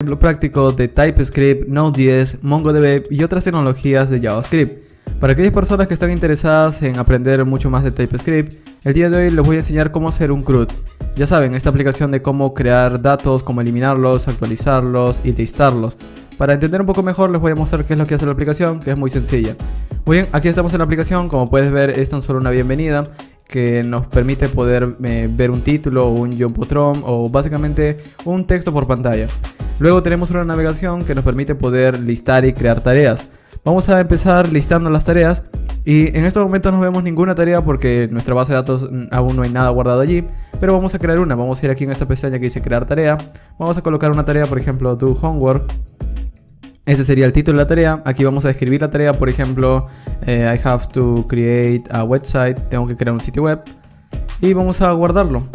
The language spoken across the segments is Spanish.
Ejemplo práctico de TypeScript, Node.js, MongoDB y otras tecnologías de JavaScript. Para aquellas personas que están interesadas en aprender mucho más de TypeScript, el día de hoy les voy a enseñar cómo hacer un CRUD. Ya saben, esta aplicación de cómo crear datos, cómo eliminarlos, actualizarlos y listarlos. Para entender un poco mejor les voy a mostrar qué es lo que hace la aplicación, que es muy sencilla. Muy bien, aquí estamos en la aplicación. Como puedes ver, es tan solo una bienvenida que nos permite poder ver un título o un jumbotron o básicamente un texto por pantalla. Luego tenemos una navegación que nos permite poder listar y crear tareas. Vamos a empezar listando las tareas y en este momento no vemos ninguna tarea porque en nuestra base de datos aún no hay nada guardado allí, pero vamos a crear una. Vamos a ir aquí en esta pestaña que dice crear tarea. Vamos a colocar una tarea, por ejemplo, do homework. Ese sería el título de la tarea. Aquí vamos a escribir la tarea, por ejemplo, I have to create a website. Tengo que crear un sitio web y vamos a guardarlo.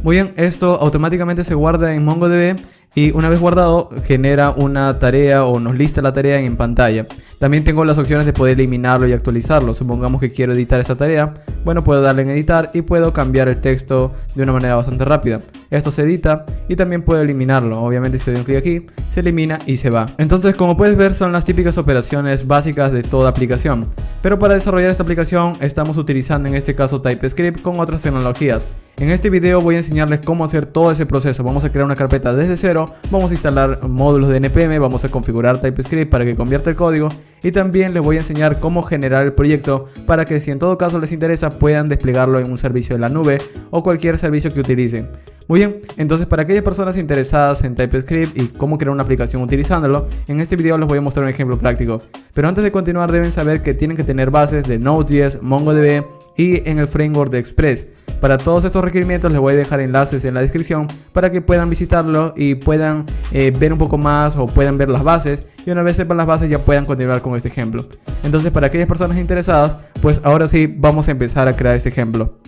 Muy bien, esto automáticamente se guarda en MongoDB y una vez guardado genera una tarea o nos lista la tarea en pantalla. También tengo las opciones de poder eliminarlo y actualizarlo. Supongamos que quiero editar esta tarea, bueno, puedo darle en editar y puedo cambiar el texto de una manera bastante rápida. Esto se edita y también puedo eliminarlo. Obviamente si doy un clic aquí, se elimina y se va. Entonces, como puedes ver, son las típicas operaciones básicas de toda aplicación. Pero para desarrollar esta aplicación estamos utilizando en este caso TypeScript con otras tecnologías. En este video voy a enseñarles cómo hacer todo ese proceso. Vamos a crear una carpeta desde cero, vamos a instalar módulos de NPM, vamos a configurar TypeScript para que convierta el código y también les voy a enseñar cómo generar el proyecto para que si en todo caso les interesa puedan desplegarlo en un servicio de la nube o cualquier servicio que utilicen. Muy bien, entonces para aquellas personas interesadas en TypeScript y cómo crear una aplicación utilizándolo, en este video les voy a mostrar un ejemplo práctico. Pero antes de continuar deben saber que tienen que tener bases de Node.js, MongoDB y en el framework de Express. Para todos estos requerimientos les voy a dejar enlaces en la descripción para que puedan visitarlo y puedan ver un poco más o puedan ver las bases y una vez sepan las bases ya puedan continuar con este ejemplo. Entonces para aquellas personas interesadas, pues ahora sí vamos a empezar a crear este ejemplo.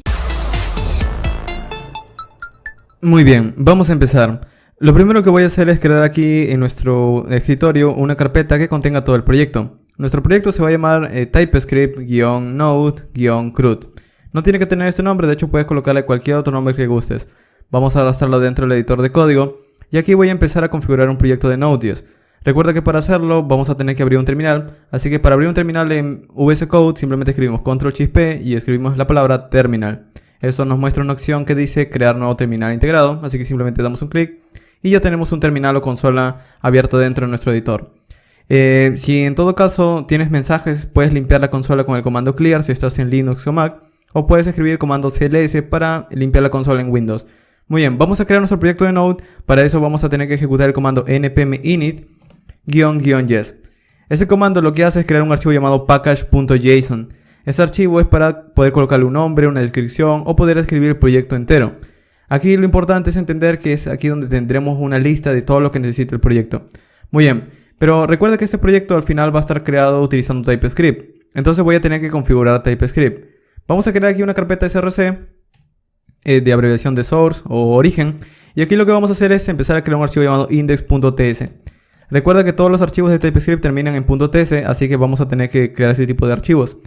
Muy bien, vamos a empezar. Lo primero que voy a hacer es crear aquí en nuestro escritorio una carpeta que contenga todo el proyecto. Nuestro proyecto se va a llamar TypeScript-Node-CRUD. No tiene que tener este nombre, de hecho puedes colocarle cualquier otro nombre que gustes. Vamos a arrastrarlo dentro del editor de código y aquí voy a empezar a configurar un proyecto de Node.js. Recuerda que para hacerlo vamos a tener que abrir un terminal, así que para abrir un terminal en VS Code simplemente escribimos Ctrl+P y escribimos la palabra terminal. Esto nos muestra una opción que dice crear nuevo terminal integrado, así que simplemente damos un clic y ya tenemos un terminal o consola abierto dentro de nuestro editor. Si en todo caso tienes mensajes, puedes limpiar la consola con el comando clear si estás en Linux o Mac, o puedes escribir el comando cls para limpiar la consola en Windows. Muy bien, vamos a crear nuestro proyecto de Node. Para eso vamos a tener que ejecutar el comando npm init-yes. Ese comando lo que hace es crear un archivo llamado package.json. Este archivo es para poder colocarle un nombre, una descripción o poder escribir el proyecto entero. Aquí lo importante es entender que es aquí donde tendremos una lista de todo lo que necesita el proyecto. Muy bien, pero recuerda que este proyecto al final va a estar creado utilizando TypeScript. Entonces voy a tener que configurar TypeScript. Vamos a crear aquí una carpeta src de abreviación de source o origen. Y aquí lo que vamos a hacer es empezar a crear un archivo llamado index.ts. Recuerda que todos los archivos de TypeScript terminan en .ts, así que vamos a tener que crear ese tipo de archivos.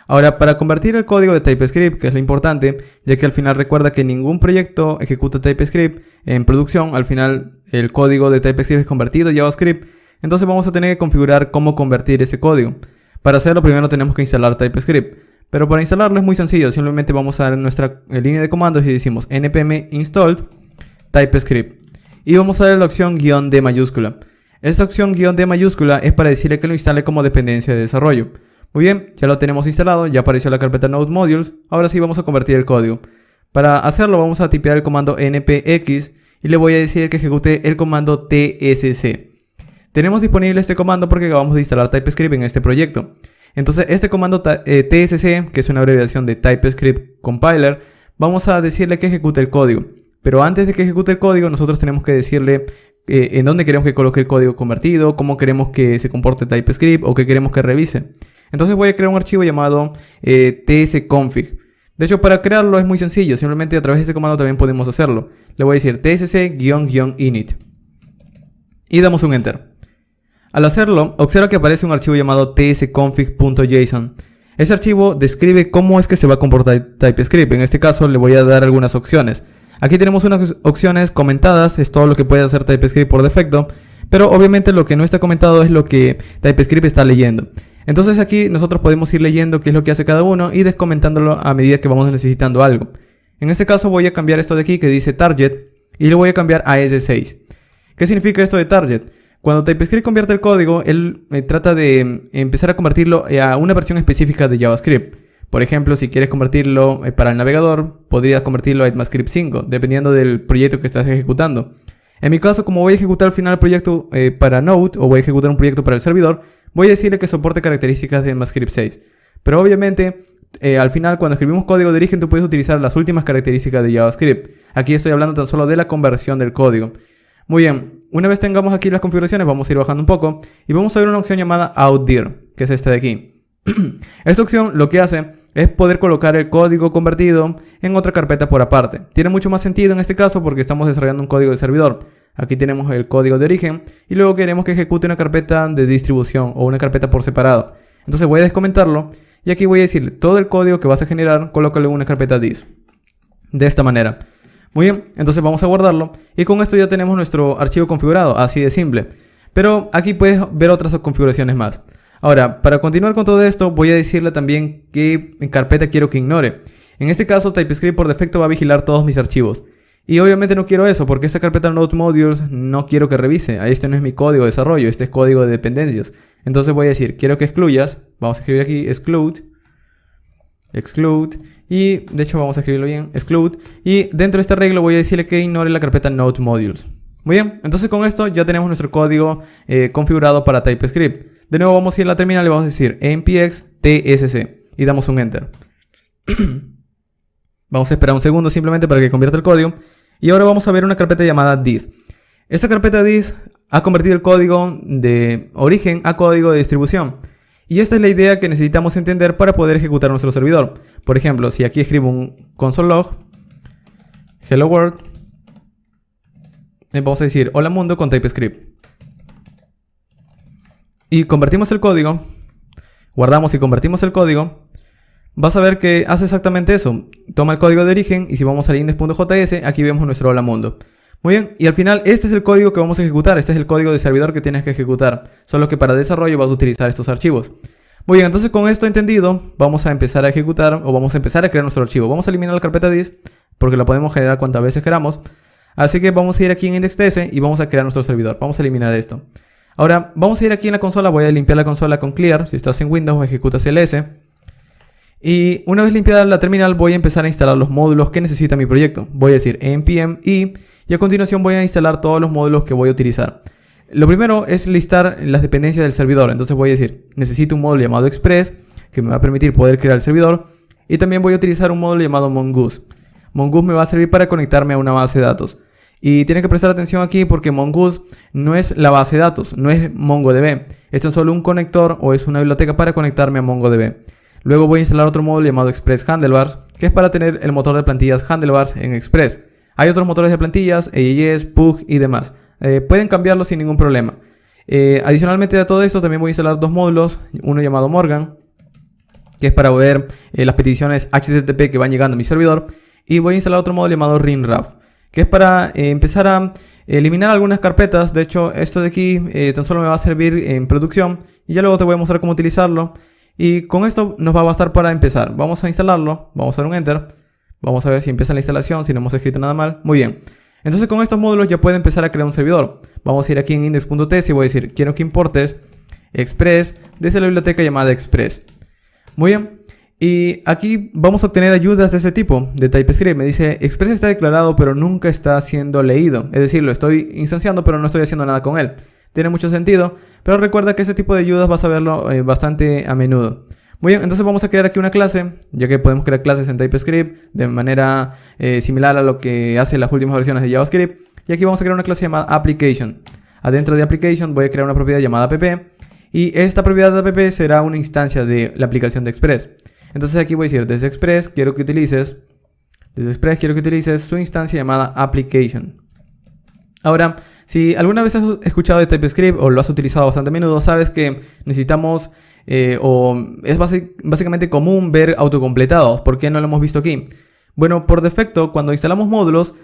Ahora, para convertir el código de TypeScript, que es lo importante, ya que al final recuerda que ningún proyecto ejecuta TypeScript en producción, al final el código de TypeScript es convertido a JavaScript, entonces vamos a tener que configurar cómo convertir ese código. Para hacerlo primero tenemos que instalar TypeScript, pero para instalarlo es muy sencillo, simplemente vamos a dar nuestra línea de comandos y decimos npm install TypeScript y vamos a dar la opción "-d" mayúscula. Esta opción "-d" mayúscula es para decirle que lo instale como dependencia de desarrollo. Muy bien, ya lo tenemos instalado, ya apareció la carpeta Node Modules, ahora sí vamos a convertir el código. Para hacerlo vamos a tipear el comando npx y le voy a decir que ejecute el comando tsc. Tenemos disponible este comando porque acabamos de instalar TypeScript en este proyecto. Entonces este comando tsc, que es una abreviación de TypeScript Compiler, vamos a decirle que ejecute el código. Pero antes de que ejecute el código nosotros tenemos que decirle en dónde queremos que coloque el código convertido, cómo queremos que se comporte TypeScript o qué queremos que revise. Entonces voy a crear un archivo llamado tsconfig. De hecho, para crearlo es muy sencillo, simplemente a través de ese comando también podemos hacerlo. Le voy a decir tsc-init y damos un enter. Al hacerlo, observa que aparece un archivo llamado tsconfig.json. Ese archivo describe cómo es que se va a comportar TypeScript. En este caso le voy a dar algunas opciones. Aquí tenemos unas opciones comentadas, es todo lo que puede hacer TypeScript por defecto. Pero obviamente lo que no está comentado es lo que TypeScript está leyendo. Entonces aquí nosotros podemos ir leyendo qué es lo que hace cada uno y descomentándolo a medida que vamos necesitando algo. En este caso voy a cambiar esto de aquí que dice target y lo voy a cambiar a S6. ¿Qué significa esto de target? Cuando TypeScript convierte el código, él trata de empezar a convertirlo a una versión específica de JavaScript. Por ejemplo, si quieres convertirlo para el navegador, podrías convertirlo a ECMAScript 5, dependiendo del proyecto que estás ejecutando. En mi caso, como voy a ejecutar al final el proyecto para Node, o voy a ejecutar un proyecto para el servidor, voy a decirle que soporte características de ECMAScript 6. Pero obviamente, al final, cuando escribimos código de origen, tú puedes utilizar las últimas características de JavaScript. Aquí estoy hablando tan solo de la conversión del código. Muy bien, una vez tengamos aquí las configuraciones, vamos a ir bajando un poco y vamos a ver una opción llamada outDir, que es esta de aquí. Esta opción lo que hace es poder colocar el código convertido en otra carpeta por aparte. Tiene mucho más sentido en este caso porque estamos desarrollando un código de servidor. Aquí tenemos el código de origen y luego queremos que ejecute una carpeta de distribución o una carpeta por separado. Entonces voy a descomentarlo y aquí voy a decir todo el código que vas a generar, colócalo en una carpeta dis. De esta manera. Muy bien, entonces vamos a guardarlo y con esto ya tenemos nuestro archivo configurado, así de simple. Pero aquí puedes ver otras configuraciones más. Ahora, para continuar con todo esto, voy a decirle también qué carpeta quiero que ignore. En este caso, TypeScript por defecto va a vigilar todos mis archivos. Y obviamente no quiero eso, porque esta carpeta Node Modules no quiero que revise. Este no es mi código de desarrollo, este es código de dependencias. Entonces voy a decir, quiero que excluyas. Vamos a escribir aquí exclude. Y de hecho vamos a escribirlo bien, exclude. Y dentro de este arreglo voy a decirle que ignore la carpeta Node Modules. Muy bien, entonces con esto ya tenemos nuestro código configurado para TypeScript. De nuevo vamos a ir a la terminal y vamos a decir npx tsc y damos un enter. Vamos a esperar un segundo simplemente para que convierta el código. Y ahora vamos a ver una carpeta llamada dis. Esta carpeta dis ha convertido el código de origen a código de distribución. Y esta es la idea que necesitamos entender para poder ejecutar nuestro servidor. Por ejemplo, si aquí escribo un console log, hello world, vamos a decir hola mundo con TypeScript. Y convertimos el código, guardamos y convertimos el código, vas a ver que hace exactamente eso. Toma el código de origen y si vamos al index.js, aquí vemos nuestro hola mundo. Muy bien, y al final este es el código que vamos a ejecutar, este es el código de servidor que tienes que ejecutar, solo que para desarrollo vas a utilizar estos archivos. Muy bien, entonces con esto entendido, vamos a empezar a ejecutar o vamos a empezar a crear nuestro archivo. Vamos a eliminar la carpeta dis porque la podemos generar cuantas veces queramos. Así que vamos a ir aquí en index.ts y vamos a crear nuestro servidor. Vamos a eliminar esto. Ahora vamos a ir aquí en la consola, voy a limpiar la consola con clear. Si estás en Windows, ejecutas ls. Y una vez limpiada la terminal, voy a empezar a instalar los módulos que necesita mi proyecto. Voy a decir npm i y a continuación voy a instalar todos los módulos que voy a utilizar. Lo primero es listar las dependencias del servidor. Entonces voy a decir, necesito un módulo llamado express que me va a permitir poder crear el servidor. Y también voy a utilizar un módulo llamado mongoose. Mongoose me va a servir para conectarme a una base de datos. Y tienen que prestar atención aquí porque mongoose no es la base de datos, no es MongoDB. Esto es solo un conector o es una biblioteca para conectarme a MongoDB. Luego voy a instalar otro módulo llamado Express Handlebars, que es para tener el motor de plantillas Handlebars en Express. Hay otros motores de plantillas, AJS, Pug y demás. Pueden cambiarlo sin ningún problema. Adicionalmente a todo esto también voy a instalar dos módulos, uno llamado Morgan, que es para ver las peticiones HTTP que van llegando a mi servidor. Y voy a instalar otro módulo llamado rinraf, que es para empezar a eliminar algunas carpetas. De hecho, esto de aquí tan solo me va a servir en producción y ya luego te voy a mostrar cómo utilizarlo. Y con esto nos va a bastar para empezar. Vamos a instalarlo, vamos a dar un enter. Vamos a ver si empieza la instalación, si no hemos escrito nada mal. Muy bien. Entonces con estos módulos ya puede empezar a crear un servidor. Vamos a ir aquí en index.ts y voy a decir, quiero que importes Express desde la biblioteca llamada Express. Muy bien. Y aquí vamos a obtener ayudas de este tipo, de TypeScript. Me dice, Express está declarado pero nunca está siendo leído. Es decir, lo estoy instanciando pero no estoy haciendo nada con él. Tiene mucho sentido, pero recuerda que ese tipo de ayudas vas a verlo bastante a menudo. Muy bien, entonces vamos a crear aquí una clase, ya que podemos crear clases en TypeScript de manera similar a lo que hace las últimas versiones de JavaScript. Y aquí vamos a crear una clase llamada Application. Adentro de Application voy a crear una propiedad llamada app. Y esta propiedad de app será una instancia de la aplicación de Express. Entonces aquí voy a decir, desde Express quiero que utilices su instancia llamada Application. Ahora, si alguna vez has escuchado de TypeScript o lo has utilizado bastante a menudo, sabes que necesitamos o es básicamente común ver autocompletados. ¿Por qué no lo hemos visto aquí? Bueno, por defecto, cuando instalamos módulos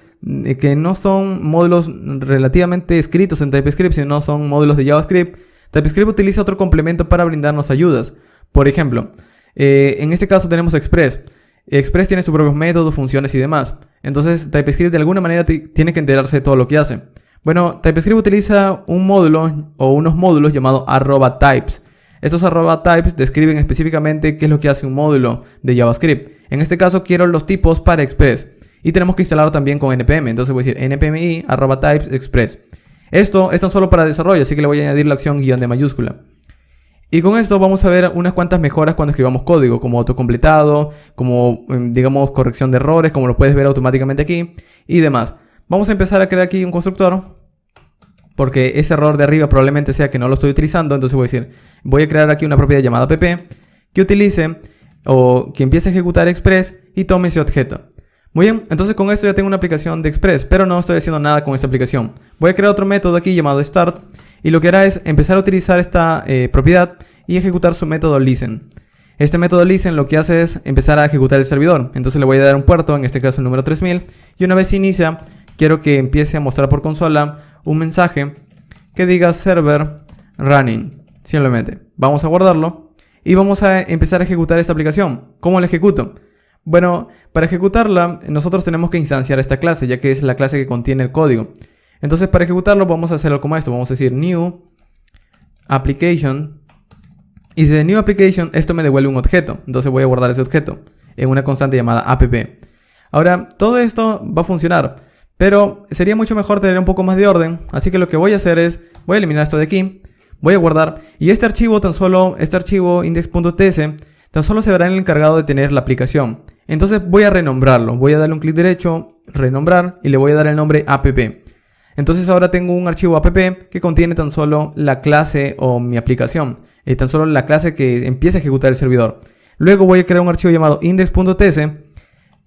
que no son módulos relativamente escritos en TypeScript, sino son módulos de JavaScript, TypeScript utiliza otro complemento para brindarnos ayudas. Por ejemplo, en este caso tenemos Express. Express tiene sus propios métodos, funciones y demás. Entonces TypeScript de alguna manera tiene que enterarse de todo lo que hace. Bueno, TypeScript utiliza un módulo o unos módulos llamados @types. Estos @types describen específicamente qué es lo que hace un módulo de JavaScript. En este caso quiero los tipos para Express. Y tenemos que instalarlo también con npm. Entonces voy a decir npmi @types express. Esto es tan solo para desarrollo, así que le voy a añadir la acción guión de mayúscula. Y con esto vamos a ver unas cuantas mejoras cuando escribamos código, como autocompletado, como digamos corrección de errores, como lo puedes ver automáticamente aquí y demás. Vamos a empezar a crear aquí un constructor, porque ese error de arriba probablemente sea que no lo estoy utilizando. Entonces voy a decir, voy a crear aquí una propiedad llamada pp que utilice o que empiece a ejecutar Express y tome ese objeto. Muy bien, entonces con esto ya tengo una aplicación de Express, pero no estoy haciendo nada con esta aplicación. Voy a crear otro método aquí llamado start y lo que hará es empezar a utilizar esta propiedad y ejecutar su método listen. Este método listen lo que hace es empezar a ejecutar el servidor. Entonces le voy a dar un puerto, en este caso el número 3000, y una vez inicia, quiero que empiece a mostrar por consola un mensaje que diga server running. Simplemente vamos a guardarlo y vamos a empezar a ejecutar esta aplicación. ¿Cómo la ejecuto? Bueno, para ejecutarla nosotros tenemos que instanciar esta clase, ya que es la clase que contiene el código. Entonces para ejecutarlo vamos a hacerlo como esto. Vamos a decir new application. Y desde new application esto me devuelve un objeto. Entonces voy a guardar ese objeto en una constante llamada app. Ahora todo esto va a funcionar, pero sería mucho mejor tener un poco más de orden. Así que lo que voy a hacer es, voy a eliminar esto de aquí, voy a guardar. Y este archivo index.ts, tan solo se verá en el encargado de tener la aplicación. Entonces voy a renombrarlo. Voy a darle un clic derecho, renombrar, y le voy a dar el nombre app. Entonces ahora tengo un archivo app que contiene tan solo la clase o mi aplicación. Tan solo la clase que empieza a ejecutar el servidor. Luego voy a crear un archivo llamado index.ts.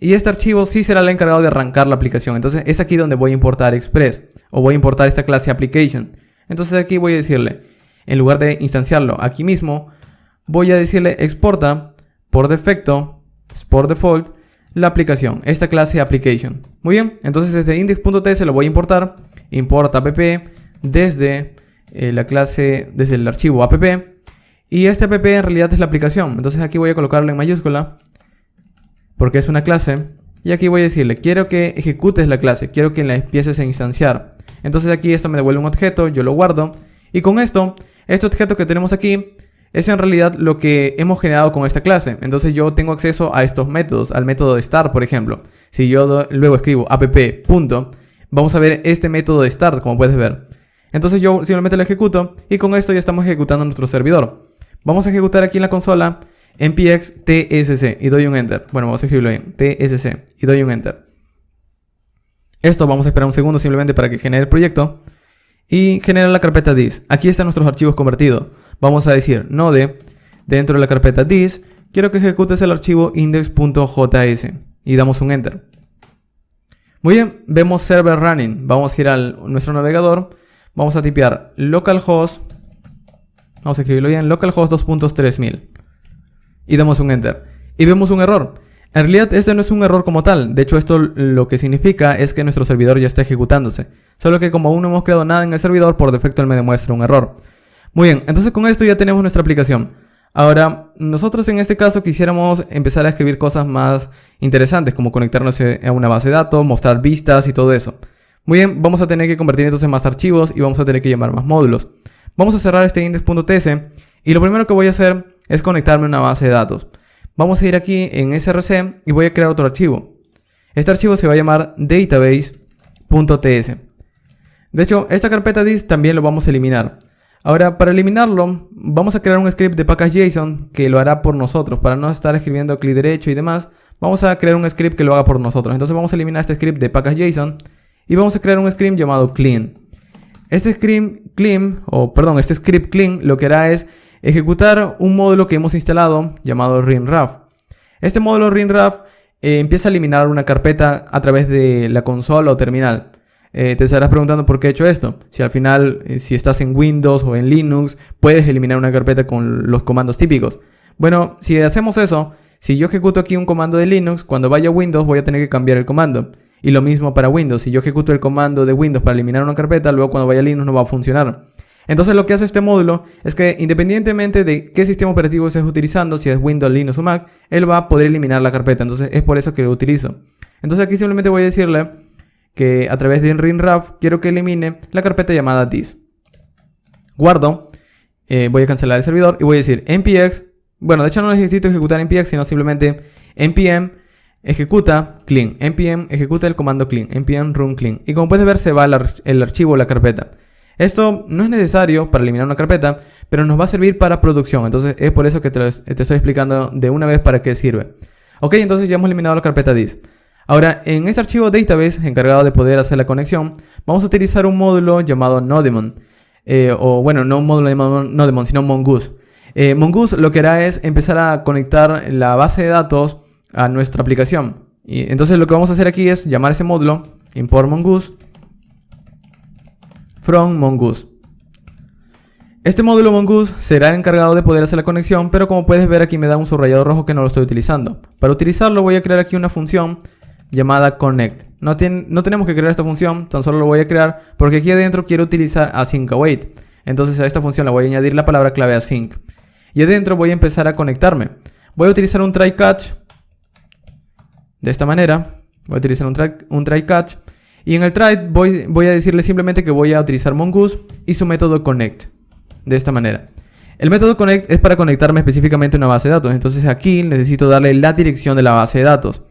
Y este archivo sí será el encargado de arrancar la aplicación. Entonces es aquí donde voy a importar Express. O voy a importar esta clase application. Entonces aquí voy a decirle, en lugar de instanciarlo aquí mismo, voy a decirle exporta por defecto, por default, la aplicación, esta clase application. Muy bien, entonces desde index.ts lo voy a importar. Importa app desde la clase, desde el archivo app. Y este app en realidad es la aplicación. Entonces aquí voy a colocarlo en mayúscula, porque es una clase. Y aquí voy a decirle, quiero que ejecutes la clase, quiero que la empieces a instanciar. Entonces aquí esto me devuelve un objeto, yo lo guardo. Y con esto, este objeto que tenemos aquí es en realidad lo que hemos generado con esta clase. Entonces yo tengo acceso a estos métodos, al método de start, por ejemplo. Si yo luego escribo app. Vamos a ver este método de start, como puedes ver. Entonces yo simplemente lo ejecuto y con esto ya estamos ejecutando nuestro servidor. Vamos a ejecutar aquí en la consola npx tsc y doy un enter. Bueno, vamos a escribirlo bien, tsc y doy un enter. Esto vamos a esperar un segundo simplemente para que genere el proyecto y genera la carpeta dis. Aquí están nuestros archivos convertidos. Vamos a decir node, dentro de la carpeta dis, quiero que ejecutes el archivo index.js y damos un enter. Muy bien, vemos server running. Vamos a ir a nuestro navegador, vamos a tipear localhost, vamos a escribirlo bien, localhost 2.3000 y damos un enter. Y vemos un error. En realidad este no es un error como tal. De hecho esto lo que significa es que nuestro servidor ya está ejecutándose. Solo que como aún no hemos creado nada en el servidor, por defecto él me demuestra un error. Muy bien, entonces con esto ya tenemos nuestra aplicación. Ahora, nosotros en este caso quisiéramos empezar a escribir cosas más interesantes, como conectarnos a una base de datos, mostrar vistas y todo eso. Muy bien, vamos a tener que convertir entonces más archivos y vamos a tener que llamar más módulos. Vamos a cerrar este index.ts y lo primero que voy a hacer es conectarme a una base de datos. Vamos a ir aquí en src y voy a crear otro archivo. Este archivo se va a llamar database.ts. De hecho, esta carpeta dis también lo vamos a eliminar. Ahora, para eliminarlo, vamos a crear un script de package.json que lo hará por nosotros. Para no estar escribiendo clic derecho y demás, vamos a crear un script que lo haga por nosotros. Entonces vamos a eliminar este script de package.json y vamos a crear un script llamado clean. Este script clean lo que hará es ejecutar un módulo que hemos instalado llamado rinraf. Este módulo rinraf empieza a eliminar una carpeta a través de la consola o terminal. Te estarás preguntando por qué he hecho esto. Si al final, si estás en Windows o en Linux, puedes eliminar una carpeta con los comandos típicos. Bueno, si hacemos eso, Si yo ejecuto aquí un comando de Linux, cuando vaya a Windows voy a tener que cambiar el comando. Y lo mismo para Windows. Si yo ejecuto el comando de Windows para eliminar una carpeta, luego cuando vaya a Linux no va a funcionar. Entonces lo que hace este módulo es que independientemente de qué sistema operativo estés utilizando, si es Windows, Linux o Mac, él va a poder eliminar la carpeta. Entonces es por eso que lo utilizo. Entonces aquí simplemente voy a decirle que a través de rinraf quiero que elimine la carpeta llamada this. Guardo, voy a cancelar el servidor y voy a decir npx. Bueno, de hecho no necesito ejecutar npx, sino simplemente npm ejecuta clean. npm ejecuta el comando clean. npm run clean. Y como puedes ver se va el archivo o la carpeta. Esto no es necesario para eliminar una carpeta, pero nos va a servir para producción. Entonces es por eso que te estoy explicando de una vez para qué sirve. Ok, entonces ya hemos eliminado la carpeta this. Ahora, en este archivo database, encargado de poder hacer la conexión, vamos a utilizar un módulo llamado Nodemon. O bueno, no un módulo llamado Nodemon, sino Mongoose. Mongoose lo que hará es empezar a conectar la base de datos a nuestra aplicación. Y entonces lo que vamos a hacer aquí es llamar ese módulo import mongoose from mongoose. Este módulo mongoose será el encargado de poder hacer la conexión, pero como puedes ver aquí me da un subrayado rojo que no lo estoy utilizando. Para utilizarlo voy a crear aquí una función llamada connect. No tenemos que crear esta función, tan solo lo voy a crear porque aquí adentro quiero utilizar async await. Entonces a esta función le voy a añadir la palabra clave async. Y adentro voy a empezar a conectarme. Voy a utilizar un try catch. De esta manera. Voy a utilizar un try catch. Y en el try voy a decirle simplemente que voy a utilizar mongoose y su método connect. De esta manera. El método connect es para conectarme específicamente a una base de datos. Entonces aquí necesito darle la dirección de la base de datos.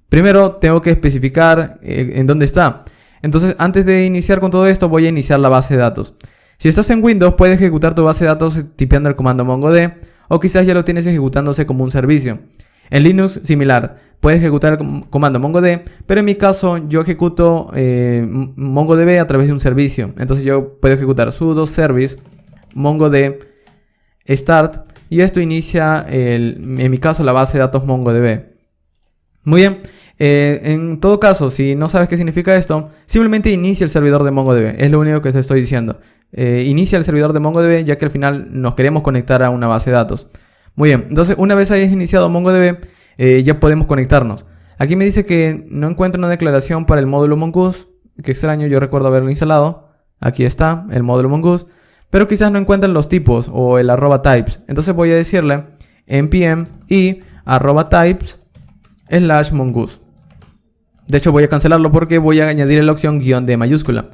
Primero tengo que especificar en dónde está. Entonces antes de iniciar con todo esto voy a iniciar la base de datos. Si estás en Windows puedes ejecutar tu base de datos tipeando el comando mongod, o quizás ya lo tienes ejecutándose como un servicio. En Linux similar, puedes ejecutar el comando mongod, pero en mi caso yo ejecuto mongodb a través de un servicio. Entonces yo puedo ejecutar sudo service mongod start y esto inicia en mi caso la base de datos mongodb. Muy bien. En todo caso, si no sabes qué significa esto, simplemente inicia el servidor de MongoDB. Es lo único que te estoy diciendo. Inicia el servidor de MongoDB ya que al final nos queremos conectar a una base de datos. Muy bien, entonces una vez hayas iniciado MongoDB, ya podemos conectarnos. Aquí me dice que no encuentra una declaración para el módulo Mongoose. Qué extraño, yo recuerdo haberlo instalado. Aquí está el módulo Mongoose. Pero quizás no encuentran los tipos o el @types. Entonces voy a decirle npm y @types /mongoose. De hecho voy a cancelarlo porque voy a añadir la opción "-d" mayúscula.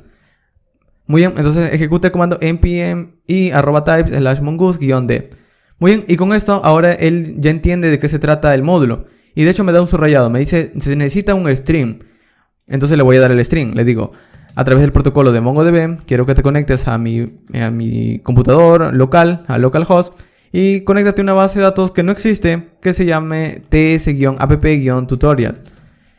Muy bien, entonces ejecuta el comando npm y @types /mongoose-d. Muy bien, y con esto ahora él ya entiende de qué se trata el módulo. Y de hecho me da un subrayado, me dice se necesita un string. Entonces le voy a dar el string, le digo a través del protocolo de MongoDB quiero que te conectes a mi computador local, a localhost, y conéctate a una base de datos que no existe, que se llame ts-app-tutorial.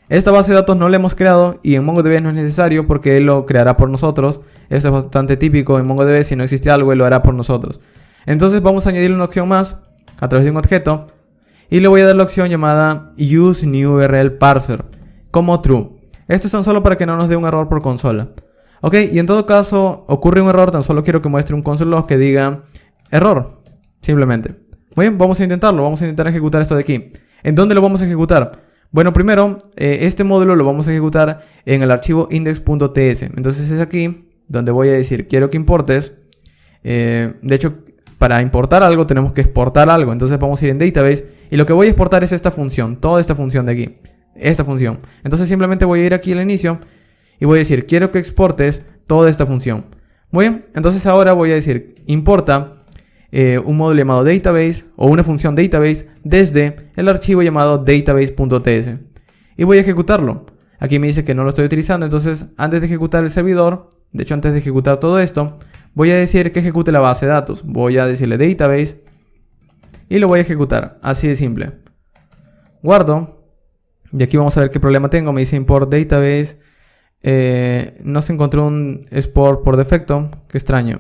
Esta base de datos no la hemos creado y en MongoDB no es necesario porque él lo creará por nosotros. Esto es bastante típico en MongoDB, si no existe algo él lo hará por nosotros. Entonces vamos a añadirle una opción más a través de un objeto y le voy a dar la opción llamada use new URL parser como true. Esto es tan solo para que no nos dé un error por consola. Ok, y en todo caso ocurre un error, tan solo quiero que muestre un console log que diga error. Simplemente. Muy bien, vamos a intentarlo. Vamos a intentar ejecutar esto de aquí. ¿En dónde lo vamos a ejecutar? Bueno, primero, este módulo lo vamos a ejecutar en el archivo index.ts. Entonces es aquí donde voy a decir, quiero que importes. De hecho, para importar algo tenemos que exportar algo. Entonces vamos a ir en database. Y lo que voy a exportar es esta función. Toda esta función de aquí. Esta función. Entonces simplemente voy a ir aquí al inicio. Y voy a decir, quiero que exportes toda esta función. Muy bien, entonces ahora voy a decir, importa un módulo llamado database o una función database desde el archivo llamado database.ts y voy a ejecutarlo. Aquí me dice que no lo estoy utilizando, entonces antes de ejecutar el servidor, de hecho antes de ejecutar todo esto, voy a decir que ejecute la base de datos. Voy a decirle database y lo voy a ejecutar, así de simple. Guardo y aquí vamos a ver qué problema tengo. Me dice import database, no se encontró un export por defecto, qué extraño.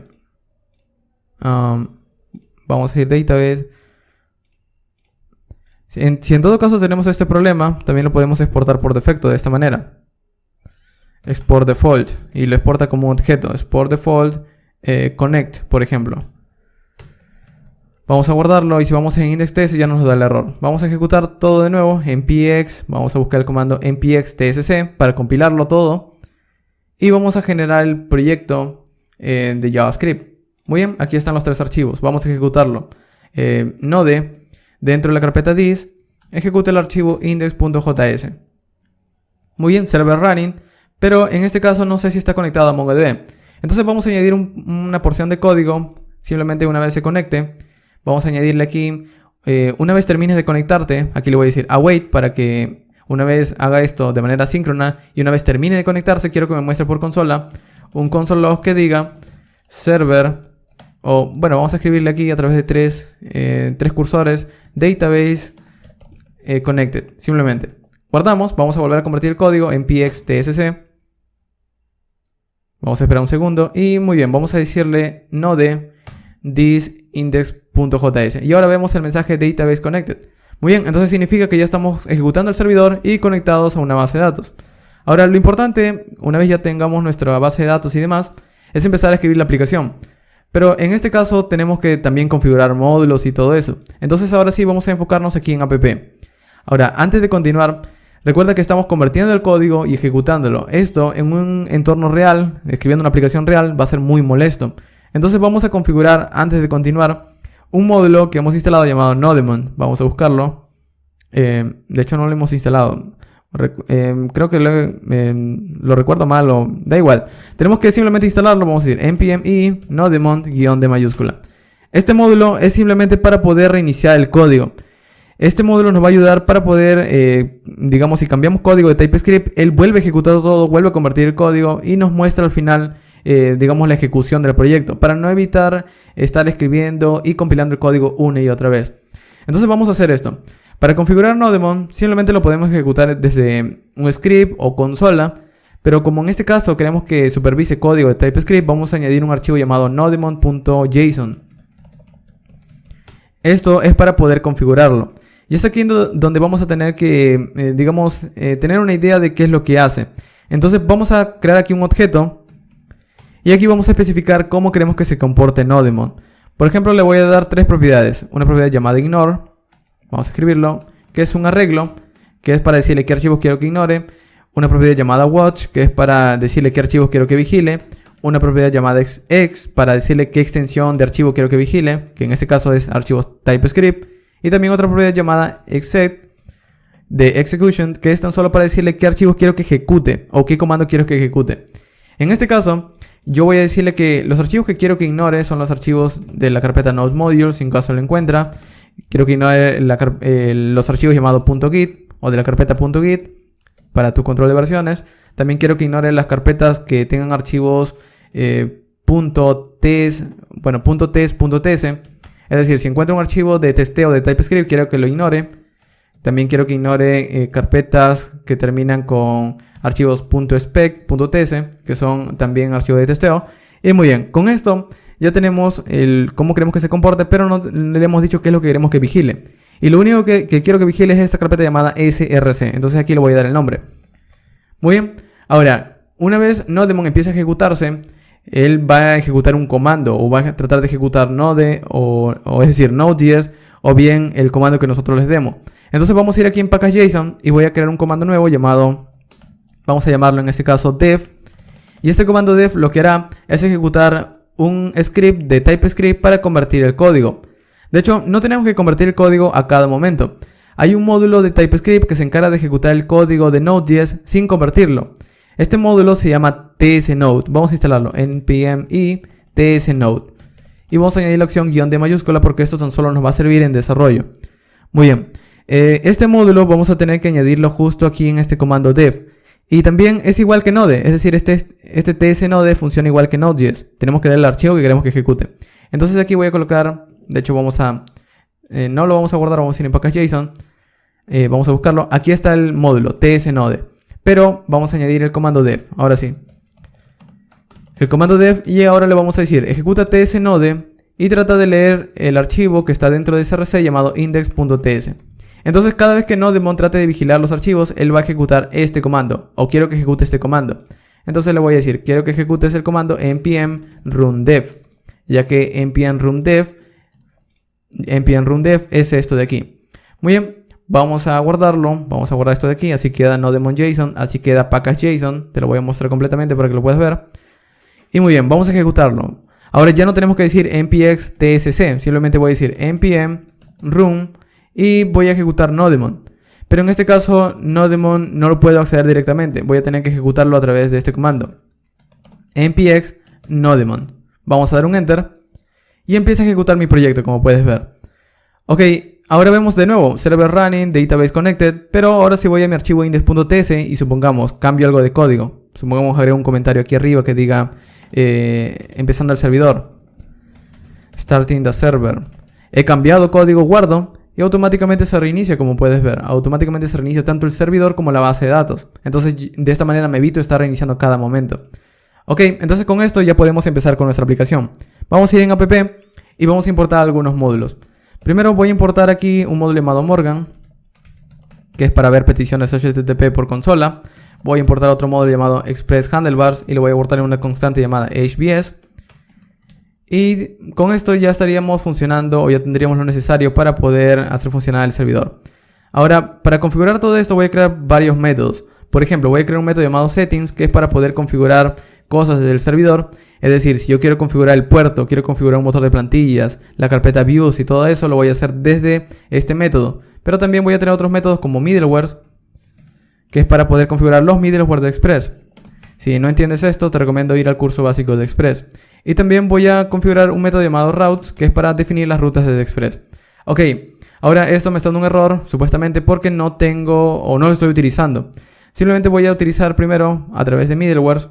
Vamos a ir database. Si en todo caso tenemos este problema, también lo podemos exportar por defecto de esta manera. Export default. Y lo exporta como un objeto. Export default connect, por ejemplo. Vamos a guardarlo y si vamos en index.ts ya nos da el error. Vamos a ejecutar todo de nuevo en npx, vamos a buscar el comando npx tsc para compilarlo todo. Y vamos a generar el proyecto de JavaScript. Muy bien, aquí están los tres archivos. Vamos a ejecutarlo. Node, dentro de la carpeta this, ejecuta el archivo index.js. Muy bien, server running, pero en este caso no sé si está conectado a MongoDB. Entonces vamos a añadir una porción de código, simplemente una vez se conecte. Vamos a añadirle aquí, una vez termines de conectarte, aquí le voy a decir await para que una vez haga esto de manera síncrona y una vez termine de conectarse, quiero que me muestre por consola un console log que diga server, o bueno, vamos a escribirle aquí a través de tres cursores, database connected, simplemente. Guardamos, vamos a volver a convertir el código en npx tsc. Vamos a esperar un segundo y muy bien, vamos a decirle node this index.js y ahora vemos el mensaje database connected. Muy bien, entonces significa que ya estamos ejecutando el servidor y conectados a una base de datos. Ahora lo importante, una vez ya tengamos nuestra base de datos y demás, es empezar a escribir la aplicación. Pero en este caso tenemos que también configurar módulos y todo eso. Entonces ahora sí vamos a enfocarnos aquí en app. Ahora, antes de continuar, recuerda que estamos convirtiendo el código y ejecutándolo. Esto en un entorno real, escribiendo una aplicación real, va a ser muy molesto. Entonces vamos a configurar, antes de continuar, un módulo que hemos instalado llamado Nodemon. Vamos a buscarlo. De hecho no lo hemos instalado. Creo que lo recuerdo mal o da igual. Tenemos que simplemente instalarlo. Vamos a decir npm i nodemon -d mayúscula. Este módulo es simplemente para poder reiniciar el código. Este módulo nos va a ayudar para poder, digamos, si cambiamos código de TypeScript, él vuelve a ejecutar todo, vuelve a convertir el código y nos muestra al final, digamos, la ejecución del proyecto, para no evitar estar escribiendo y compilando el código una y otra vez. Entonces vamos a hacer esto. Para configurar Nodemon, simplemente lo podemos ejecutar desde un script o consola, pero como en este caso queremos que supervise código de TypeScript, vamos a añadir un archivo llamado nodemon.json. Esto es para poder configurarlo. Y es aquí donde vamos a tener que, digamos, tener una idea de qué es lo que hace. Entonces vamos a crear aquí un objeto. Y aquí vamos a especificar cómo queremos que se comporte Nodemon. Por ejemplo, le voy a dar tres propiedades. Una propiedad llamada ignore. Vamos a escribirlo. Que es un arreglo. Que es para decirle qué archivos quiero que ignore. Una propiedad llamada watch. Que es para decirle qué archivos quiero que vigile. Una propiedad llamada ex para decirle qué extensión de archivo quiero que vigile. Que en este caso es archivos TypeScript. Y también otra propiedad llamada exec de execution, que es tan solo para decirle qué archivos quiero que ejecute o qué comando quiero que ejecute. En este caso, yo voy a decirle que los archivos que quiero que ignore son los archivos de la carpeta node modules, en caso lo encuentra. Quiero que ignore los archivos llamados .git o de la carpeta .git para tu control de versiones. También quiero que ignore las carpetas que tengan archivos .ts, bueno, .ts.ts. Es decir, si encuentro un archivo de testeo de TypeScript, quiero que lo ignore. También quiero que ignore carpetas que terminan con archivos .spec, .ts, que son también archivos de testeo. Y muy bien, con esto ya tenemos cómo queremos que se comporte, pero no le hemos dicho qué es lo que queremos que vigile. Y lo único que quiero que vigile es esta carpeta llamada src. Entonces aquí le voy a dar el nombre. Muy bien, ahora, una vez Nodemon empiece a ejecutarse, él va a ejecutar un comando o va a tratar de ejecutar Node o es decir Node.js o bien el comando que nosotros les demos. Entonces vamos a ir aquí en package.json y voy a crear un comando nuevo llamado, vamos a llamarlo en este caso dev. Y este comando dev lo que hará es ejecutar un script de TypeScript para convertir el código. De hecho, no tenemos que convertir el código a cada momento. Hay un módulo de TypeScript que se encarga de ejecutar el código de Node.js sin convertirlo. Este módulo se llama tsnode. Vamos a instalarlo. npm i tsnode. Y vamos a añadir la opción guión de mayúscula porque esto tan solo nos va a servir en desarrollo. Muy bien. Este módulo vamos a tener que añadirlo justo aquí en este comando dev. Y también es igual que Node. Es decir, este tsnode funciona igual que Node.js. Tenemos que dar el archivo que queremos que ejecute. Entonces aquí voy a colocar. De hecho vamos a... no lo vamos a guardar. Vamos a ir en package.json. Vamos a buscarlo. Aquí está el módulo tsnode. Pero vamos a añadir el comando dev. Ahora sí. El comando dev. Y ahora le vamos a decir ejecuta tsnode y trata de leer el archivo que está dentro de src llamado index.ts. Entonces cada vez que Nodemon trate de vigilar los archivos, él va a ejecutar este comando. O quiero que ejecute este comando. Entonces le voy a decir quiero que ejecutes el comando npm run dev. Ya que npm run dev npm run dev es esto de aquí. Muy bien, vamos a guardarlo, vamos a guardar esto de aquí, así queda nodemon.json, así queda package.json, te lo voy a mostrar completamente para que lo puedas ver. Y muy bien, vamos a ejecutarlo. Ahora ya no tenemos que decir npx tsc, simplemente voy a decir npm run y voy a ejecutar nodemon. Pero en este caso nodemon no lo puedo acceder directamente, voy a tener que ejecutarlo a través de este comando. npx nodemon. Vamos a dar un enter y empieza a ejecutar mi proyecto, como puedes ver. Ok, ahora vemos de nuevo server running, database connected, pero ahora si voy a mi archivo index.ts y supongamos cambio algo de código, supongamos agrego un comentario aquí arriba que diga empezando el servidor, starting the server, he cambiado código, guardo y automáticamente se reinicia, como puedes ver, automáticamente se reinicia tanto el servidor como la base de datos. Entonces de esta manera me evito estar reiniciando cada momento. Ok, entonces con esto ya podemos empezar con nuestra aplicación. Vamos a ir en app y vamos a importar algunos módulos. Primero voy a importar aquí un módulo llamado Morgan, que es para ver peticiones HTTP por consola. Voy a importar otro módulo llamado Express Handlebars y lo voy a importar en una constante llamada HBS. Y con esto ya estaríamos funcionando o ya tendríamos lo necesario para poder hacer funcionar el servidor. Ahora, para configurar todo esto voy a crear varios métodos. Por ejemplo, voy a crear un método llamado Settings, que es para poder configurar cosas desde el servidor. Es decir, si yo quiero configurar el puerto, quiero configurar un motor de plantillas, la carpeta views y todo eso, lo voy a hacer desde este método. Pero también voy a tener otros métodos como middlewares, que es para poder configurar los middleware de Express. Si no entiendes esto, te recomiendo ir al curso básico de Express. Y también voy a configurar un método llamado routes, que es para definir las rutas desde Express. Ok, ahora esto me está dando un error, supuestamente porque no tengo o no lo estoy utilizando. Simplemente voy a utilizar primero a través de middlewares.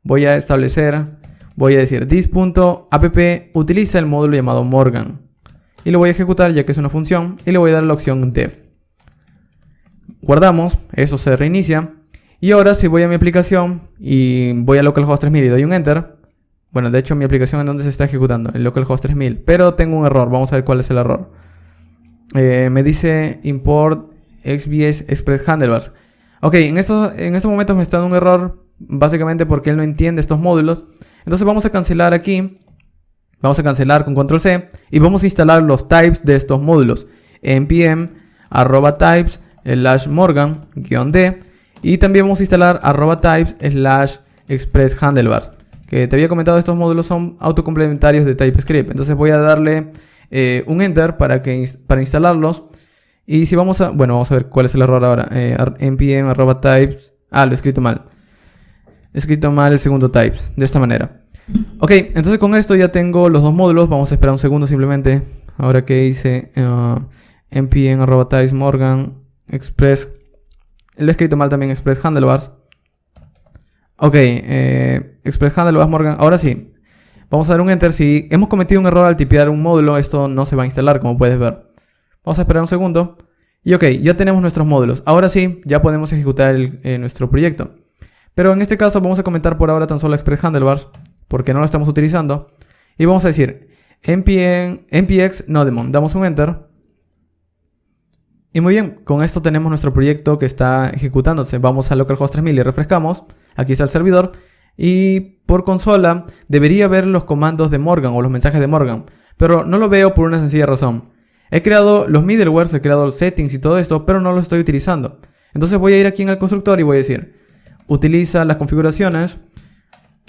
Voy a establecer, voy a decir this.app utiliza el módulo llamado Morgan. Y lo voy a ejecutar ya que es una función y le voy a dar la opción dev. Guardamos, eso se reinicia. Y ahora si voy a mi aplicación y voy a localhost 3000 y doy un enter. Bueno, de hecho mi aplicación en donde se está ejecutando, en localhost 3000. Pero tengo un error, vamos a ver cuál es el error. Me dice import xbs express handlebars. Ok, en estos momentos me está dando un error, básicamente porque él no entiende estos módulos. Entonces vamos a cancelar aquí. Vamos a cancelar con control C y vamos a instalar los types de estos módulos. npm @types /morgan-d y también vamos a instalar @types /express handlebars. Que te había comentado, estos módulos son autocomplementarios de TypeScript. Entonces voy a darle un enter para instalarlos. Y si vamos a ver cuál es el error ahora. npm @types. Lo he escrito mal. He escrito mal el segundo types. De esta manera. Ok, entonces con esto ya tengo los dos módulos. Vamos a esperar un segundo simplemente. Ahora que hice npm @types morgan express. Lo he escrito mal también, express handlebars. Ok, express handlebars morgan. Ahora sí. Vamos a dar un enter. Si hemos cometido un error al tipear un módulo, esto no se va a instalar, como puedes ver. Vamos a esperar un segundo. Y ok, ya tenemos nuestros módulos. Ahora sí, ya podemos ejecutar nuestro proyecto. Pero en este caso vamos a comentar por ahora tan solo express handlebars, porque no lo estamos utilizando. Y vamos a decir npx nodemon. Damos un enter. Y muy bien, con esto tenemos nuestro proyecto que está ejecutándose. Vamos a localhost 3000 y refrescamos. Aquí está el servidor. Y por consola debería ver los comandos de Morgan o los mensajes de Morgan. Pero no lo veo por una sencilla razón. He creado los middlewares, he creado los settings y todo esto, pero no lo estoy utilizando. Entonces voy a ir aquí en el constructor y voy a decir, utiliza las configuraciones,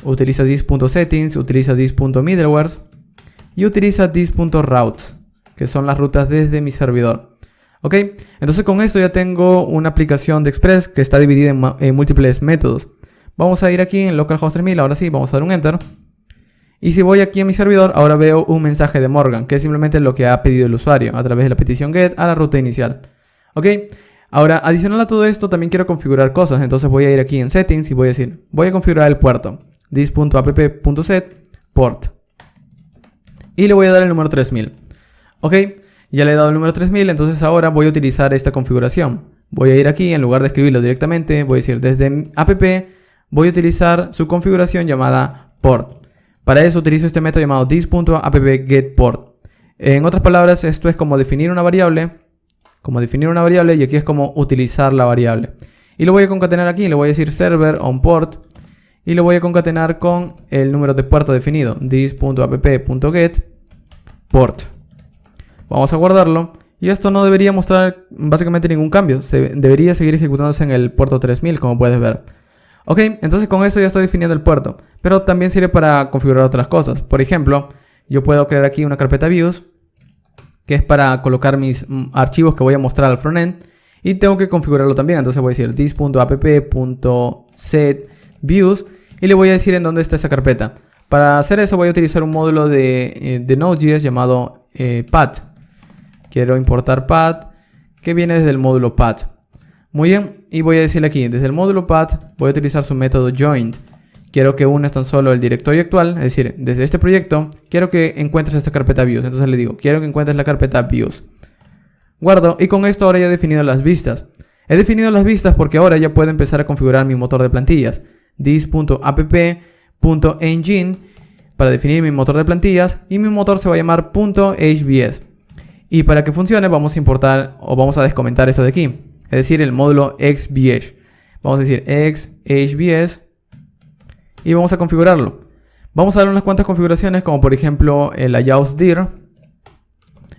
utiliza this.settings, utiliza this.middlewares y utiliza this.routes, que son las rutas desde mi servidor. Ok, entonces con esto ya tengo una aplicación de Express que está dividida en múltiples métodos. Vamos a ir aquí en localhost 3000, ahora sí, vamos a dar un enter. Y si voy aquí a mi servidor, ahora veo un mensaje de Morgan, que es simplemente lo que ha pedido el usuario a través de la petición get a la ruta inicial. Ok, ahora adicional a todo esto también quiero configurar cosas, entonces voy a ir aquí en settings y voy a decir, voy a configurar el puerto, this.app.set port. Y le voy a dar el número 3000. Ok, ya le he dado el número 3000, entonces ahora voy a utilizar esta configuración. Voy a ir aquí, en lugar de escribirlo directamente, voy a decir desde app, voy a utilizar su configuración llamada port. Para eso utilizo este método llamado this.appgetPort. En otras palabras, esto es como definir una variable, y aquí es como utilizar la variable. Y lo voy a concatenar aquí, le voy a decir server on port y lo voy a concatenar con el número de puerto definido, this.app.getPort. Vamos a guardarlo. Y esto no debería mostrar básicamente ningún cambio. Debería seguir ejecutándose en el puerto 3000, como puedes ver. Ok, entonces con esto ya estoy definiendo el puerto. Pero también sirve para configurar otras cosas. Por ejemplo, yo puedo crear aquí una carpeta views, que es para colocar mis archivos que voy a mostrar al frontend. Y tengo que configurarlo también. Entonces voy a decir this.app.setViews y le voy a decir en dónde está esa carpeta. Para hacer eso voy a utilizar un módulo de Node.js llamado path. Quiero importar path, que viene desde el módulo path. Muy bien, y voy a decirle aquí, desde el módulo path voy a utilizar su método join. Quiero que unas tan solo el directorio actual, es decir, desde este proyecto, quiero que encuentres esta carpeta views. Entonces le digo, quiero que encuentres la carpeta views. Guardo, y con esto ahora ya he definido las vistas. He definido las vistas porque ahora ya puedo empezar a configurar mi motor de plantillas. This.app.engine para definir mi motor de plantillas, y mi motor se va a llamar .hvs. Y para que funcione vamos a importar o vamos a descomentar esto de aquí, es decir, el módulo xvs. Vamos a decir xhvs y vamos a configurarlo. Vamos a darle unas cuantas configuraciones, como por ejemplo el layouts.dir.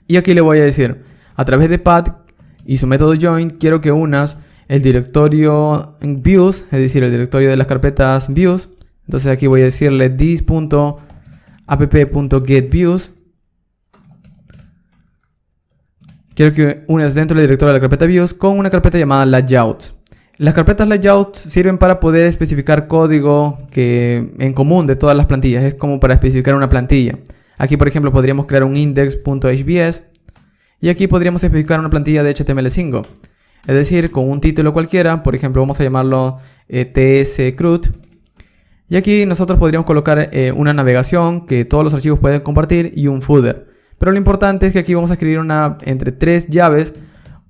Y aquí le voy a decir, a través de path y su método join, quiero que unas el directorio views, es decir, el directorio de las carpetas views. Entonces aquí voy a decirle this.app.getViews. Quiero que unas dentro del directorio de la carpeta views con una carpeta llamada layouts. Las carpetas layouts sirven para poder especificar código en común de todas las plantillas. Es como para especificar una plantilla. Aquí por ejemplo podríamos crear un index.hvs. Y aquí podríamos especificar una plantilla de HTML5. Es decir, con un título cualquiera. Por ejemplo vamos a llamarlo tscrut. Y aquí nosotros podríamos colocar una navegación que todos los archivos pueden compartir y un footer. Pero lo importante es que aquí vamos a escribir entre 3 llaves,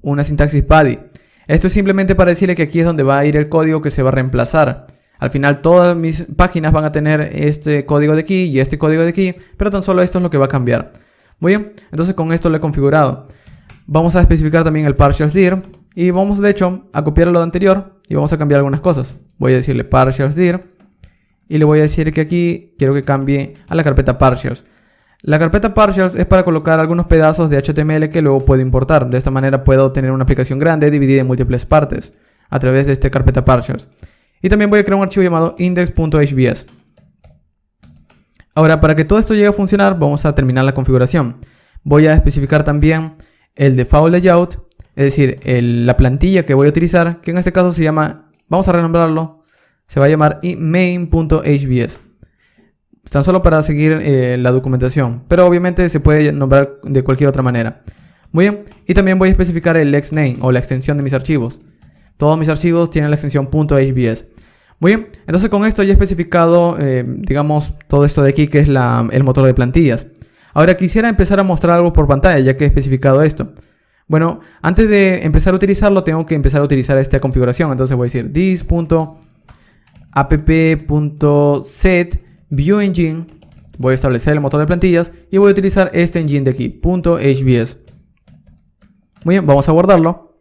una sintaxis PADI. Esto es simplemente para decirle que aquí es donde va a ir el código que se va a reemplazar. Al final todas mis páginas van a tener este código de aquí y este código de aquí, pero tan solo esto es lo que va a cambiar. Muy bien, entonces con esto lo he configurado. Vamos a especificar también el partials.dir y vamos de hecho a copiar lo anterior y vamos a cambiar algunas cosas. Voy a decirle partials.dir y le voy a decir que aquí quiero que cambie a la carpeta partials. La carpeta partials es para colocar algunos pedazos de HTML que luego puedo importar. De esta manera puedo tener una aplicación grande dividida en múltiples partes a través de esta carpeta partials. Y también voy a crear un archivo llamado index.hvs. Ahora, para que todo esto llegue a funcionar, vamos a terminar la configuración. Voy a especificar también el default layout, es decir, la plantilla que voy a utilizar, que en este caso se llama, vamos a renombrarlo, se va a llamar main.hvs. Tan solo para seguir la documentación, pero obviamente se puede nombrar de cualquier otra manera. Muy bien, y también voy a especificar el xname o la extensión de mis archivos. Todos mis archivos tienen la extensión .hvs. Muy bien, entonces con esto ya he especificado, digamos, todo esto de aquí que es el motor de plantillas. Ahora quisiera empezar a mostrar algo por pantalla ya que he especificado esto. Bueno, antes de empezar a utilizarlo tengo que empezar a utilizar esta configuración. Entonces voy a decir this.app.setViewEngine. Voy a establecer el motor de plantillas y voy a utilizar este engine de aquí, .hvs. Muy bien, vamos a guardarlo.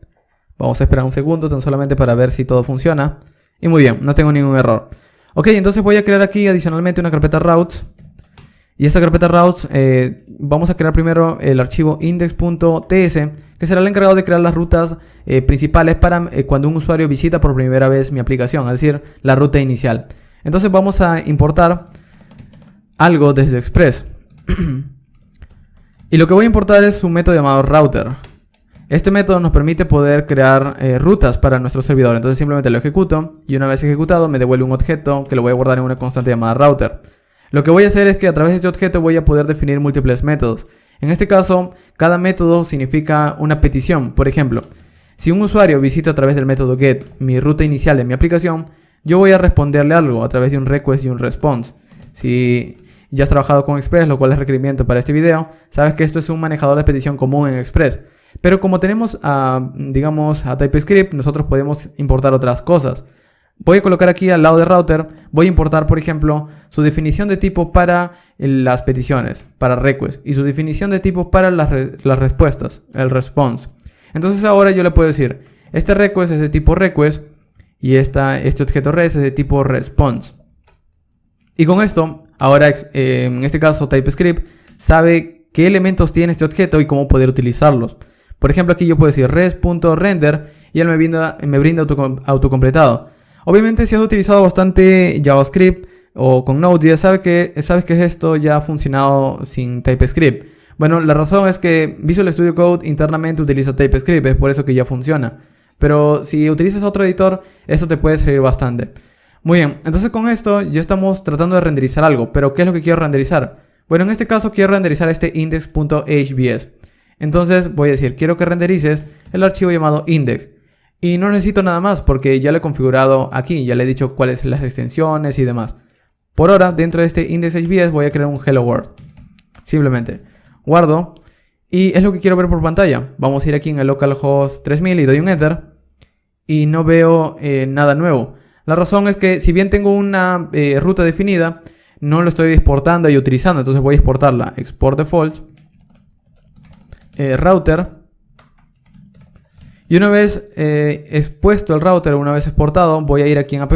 Vamos a esperar un segundo tan solamente para ver si todo funciona. Y muy bien, no tengo ningún error. Ok, entonces voy a crear aquí adicionalmente una carpeta routes. Y esta carpeta routes, vamos a crear primero el archivo index.ts, que será el encargado de crear las rutas principales para cuando un usuario visita por primera vez mi aplicación, es decir, la ruta inicial. Entonces vamos a importar algo desde Express. Y lo que voy a importar es un método llamado router. Este método nos permite poder crear rutas para nuestro servidor. Entonces simplemente lo ejecuto y una vez ejecutado me devuelve un objeto que lo voy a guardar en una constante llamada router. Lo que voy a hacer es que a través de este objeto voy a poder definir múltiples métodos. En este caso, cada método significa una petición. Por ejemplo, si un usuario visita a través del método get mi ruta inicial de mi aplicación, yo voy a responderle algo a través de un request y un response. Si ya has trabajado con Express, lo cual es requerimiento para este video, sabes que esto es un manejador de petición común en Express. Pero como tenemos digamos a TypeScript, nosotros podemos importar otras cosas. Voy a colocar aquí al lado de router, voy a importar por ejemplo su definición de tipo para las peticiones, para request, y su definición de tipo para las respuestas, el response. Entonces ahora yo le puedo decir, este request es de tipo request y este objeto res es de tipo response. Y con esto, ahora en este caso TypeScript sabe qué elementos tiene este objeto y cómo poder utilizarlos. Por ejemplo, aquí yo puedo decir res.render y él me brinda autocompletado. Obviamente, si has utilizado bastante JavaScript o con Node, sabes que esto ya ha funcionado sin TypeScript. Bueno, la razón es que Visual Studio Code internamente utiliza TypeScript, es por eso que ya funciona. Pero si utilizas otro editor, eso te puede servir bastante. Muy bien, entonces con esto ya estamos tratando de renderizar algo. Pero ¿qué es lo que quiero renderizar? Bueno, en este caso quiero renderizar este index.hvs. Entonces voy a decir, quiero que renderices el archivo llamado index. Y no necesito nada más porque ya lo he configurado aquí, ya le he dicho cuáles son las extensiones y demás. Por ahora, dentro de este index.hvs voy a crear un hello world. Simplemente guardo y es lo que quiero ver por pantalla. Vamos a ir aquí en el localhost 3000 y doy un enter y no veo nada nuevo. La razón es que si bien tengo una ruta definida, no lo estoy exportando y utilizando. Entonces voy a exportarla. Export default. Router. Y una vez expuesto el router, una vez exportado, voy a ir aquí en app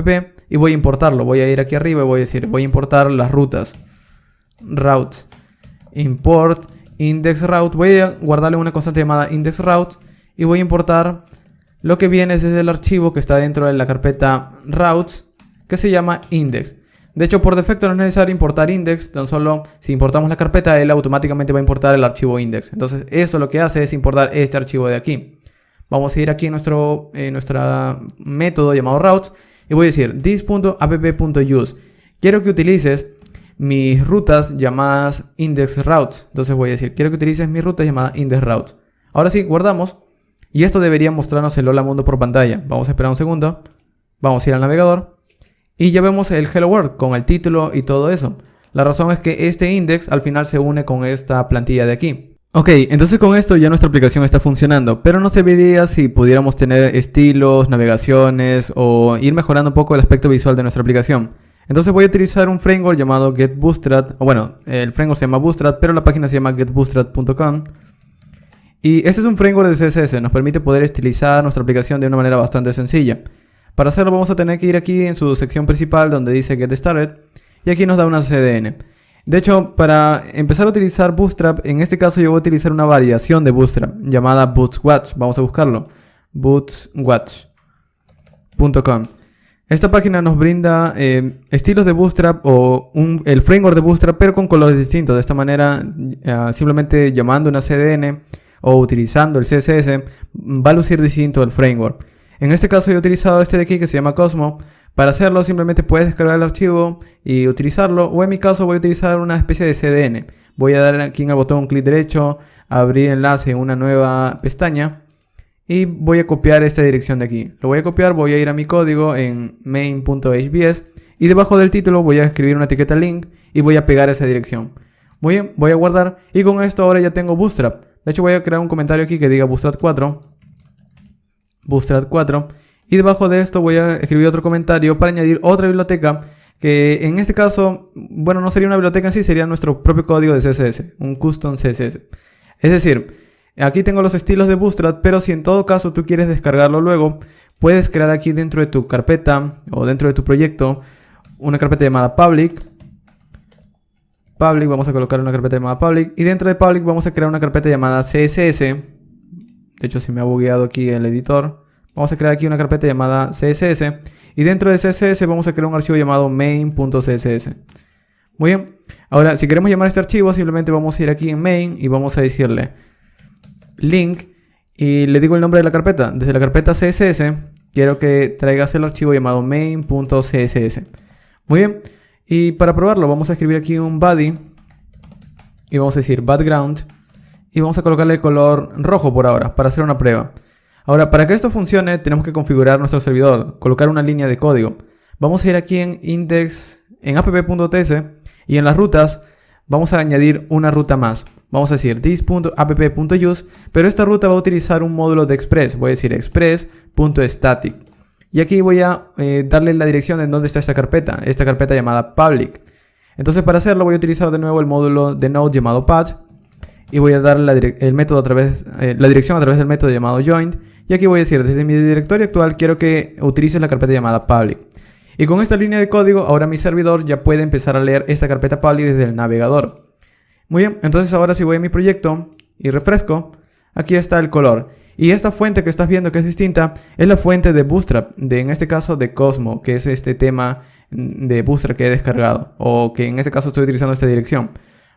y voy a importarlo. Voy a ir aquí arriba y voy a decir, voy a importar las rutas. Routes. Import index route. Voy a guardarle una constante llamada index route y voy a importar lo que viene desde el archivo que está dentro de la carpeta routes, que se llama index. De hecho, por defecto no es necesario importar index, tan solo si importamos la carpeta, él automáticamente va a importar el archivo index. Entonces, esto lo que hace es importar este archivo de aquí. Vamos a ir aquí en nuestro método llamado routes y voy a decir this.app.use. Quiero que utilices mis rutas llamadas index routes. Entonces voy a decir, quiero que utilices mis rutas llamadas index routes. Ahora sí, guardamos. Y esto debería mostrarnos el hola mundo por pantalla. Vamos a esperar un segundo. Vamos a ir al navegador. Y ya vemos el hello world con el título y todo eso. La razón es que este index al final se une con esta plantilla de aquí. Ok, entonces con esto ya nuestra aplicación está funcionando. Pero no serviría si pudiéramos tener estilos, navegaciones o ir mejorando un poco el aspecto visual de nuestra aplicación. Entonces voy a utilizar un framework llamado GetBootstrap. Bueno, el framework se llama Bootstrap, pero la página se llama getbootstrap.com. Y este es un framework de CSS. Nos permite poder estilizar nuestra aplicación de una manera bastante sencilla. Para hacerlo vamos a tener que ir aquí en su sección principal donde dice Get Started. Y aquí nos da una CDN. De hecho, para empezar a utilizar Bootstrap, en este caso yo voy a utilizar una variación de Bootstrap llamada Bootswatch. Vamos a buscarlo. Bootswatch.com. Esta página nos brinda estilos de Bootstrap o el framework de Bootstrap, pero con colores distintos. De esta manera, simplemente llamando una CDN o utilizando el CSS, va a lucir distinto el framework. En este caso yo he utilizado este de aquí que se llama Cosmo. Para hacerlo simplemente puedes descargar el archivo y utilizarlo, o en mi caso voy a utilizar una especie de CDN. Voy a dar aquí en el botón clic derecho, abrir enlace en una nueva pestaña y voy a copiar esta dirección de aquí. Lo voy a copiar, voy a ir a mi código en main.hvs y debajo del título voy a escribir una etiqueta link y voy a pegar esa dirección. Muy bien, voy a guardar y con esto ahora ya tengo Bootstrap. De hecho voy a crear un comentario aquí que diga Bootstrap 4. Bootstrap 4. Y debajo de esto voy a escribir otro comentario para añadir otra biblioteca que en este caso, bueno, no sería una biblioteca en sí, sería nuestro propio código de CSS, un custom CSS. Es decir, aquí tengo los estilos de Bootstrap, pero si en todo caso tú quieres descargarlo luego, puedes crear aquí dentro de tu carpeta o dentro de tu proyecto una carpeta llamada public. Vamos a colocar una carpeta llamada public y dentro de public vamos a crear una carpeta llamada CSS. De hecho, se me ha bugueado aquí el editor. Vamos a crear aquí una carpeta llamada CSS y dentro de CSS vamos a crear un archivo llamado main.css. Muy bien, ahora si queremos llamar este archivo simplemente vamos a ir aquí en main y vamos a decirle link y le digo el nombre de la carpeta. Desde la carpeta CSS quiero que traigas el archivo llamado main.css. Muy bien, y para probarlo vamos a escribir aquí un body y vamos a decir background y vamos a colocarle el color rojo por ahora para hacer una prueba. Ahora, para que esto funcione, tenemos que configurar nuestro servidor, colocar una línea de código. Vamos a ir aquí en index, en app.ts y en las rutas vamos a añadir una ruta más. Vamos a decir this.app.use, pero esta ruta va a utilizar un módulo de express. Voy a decir express.static. Y aquí voy a darle la dirección de dónde está esta carpeta llamada public. Entonces para hacerlo voy a utilizar de nuevo el módulo de Node llamado patch. Y voy a dar la dirección a través del método llamado join. Y aquí voy a decir, desde mi directorio actual quiero que utilices la carpeta llamada public. Y con esta línea de código, ahora mi servidor ya puede empezar a leer esta carpeta public desde el navegador. Muy bien, entonces ahora si voy a mi proyecto y refresco, aquí está el color. Y esta fuente que estás viendo que es distinta es la fuente de Bootstrap, en este caso de Cosmo, que es este tema de Bootstrap que he descargado, o que en este caso estoy utilizando esta dirección.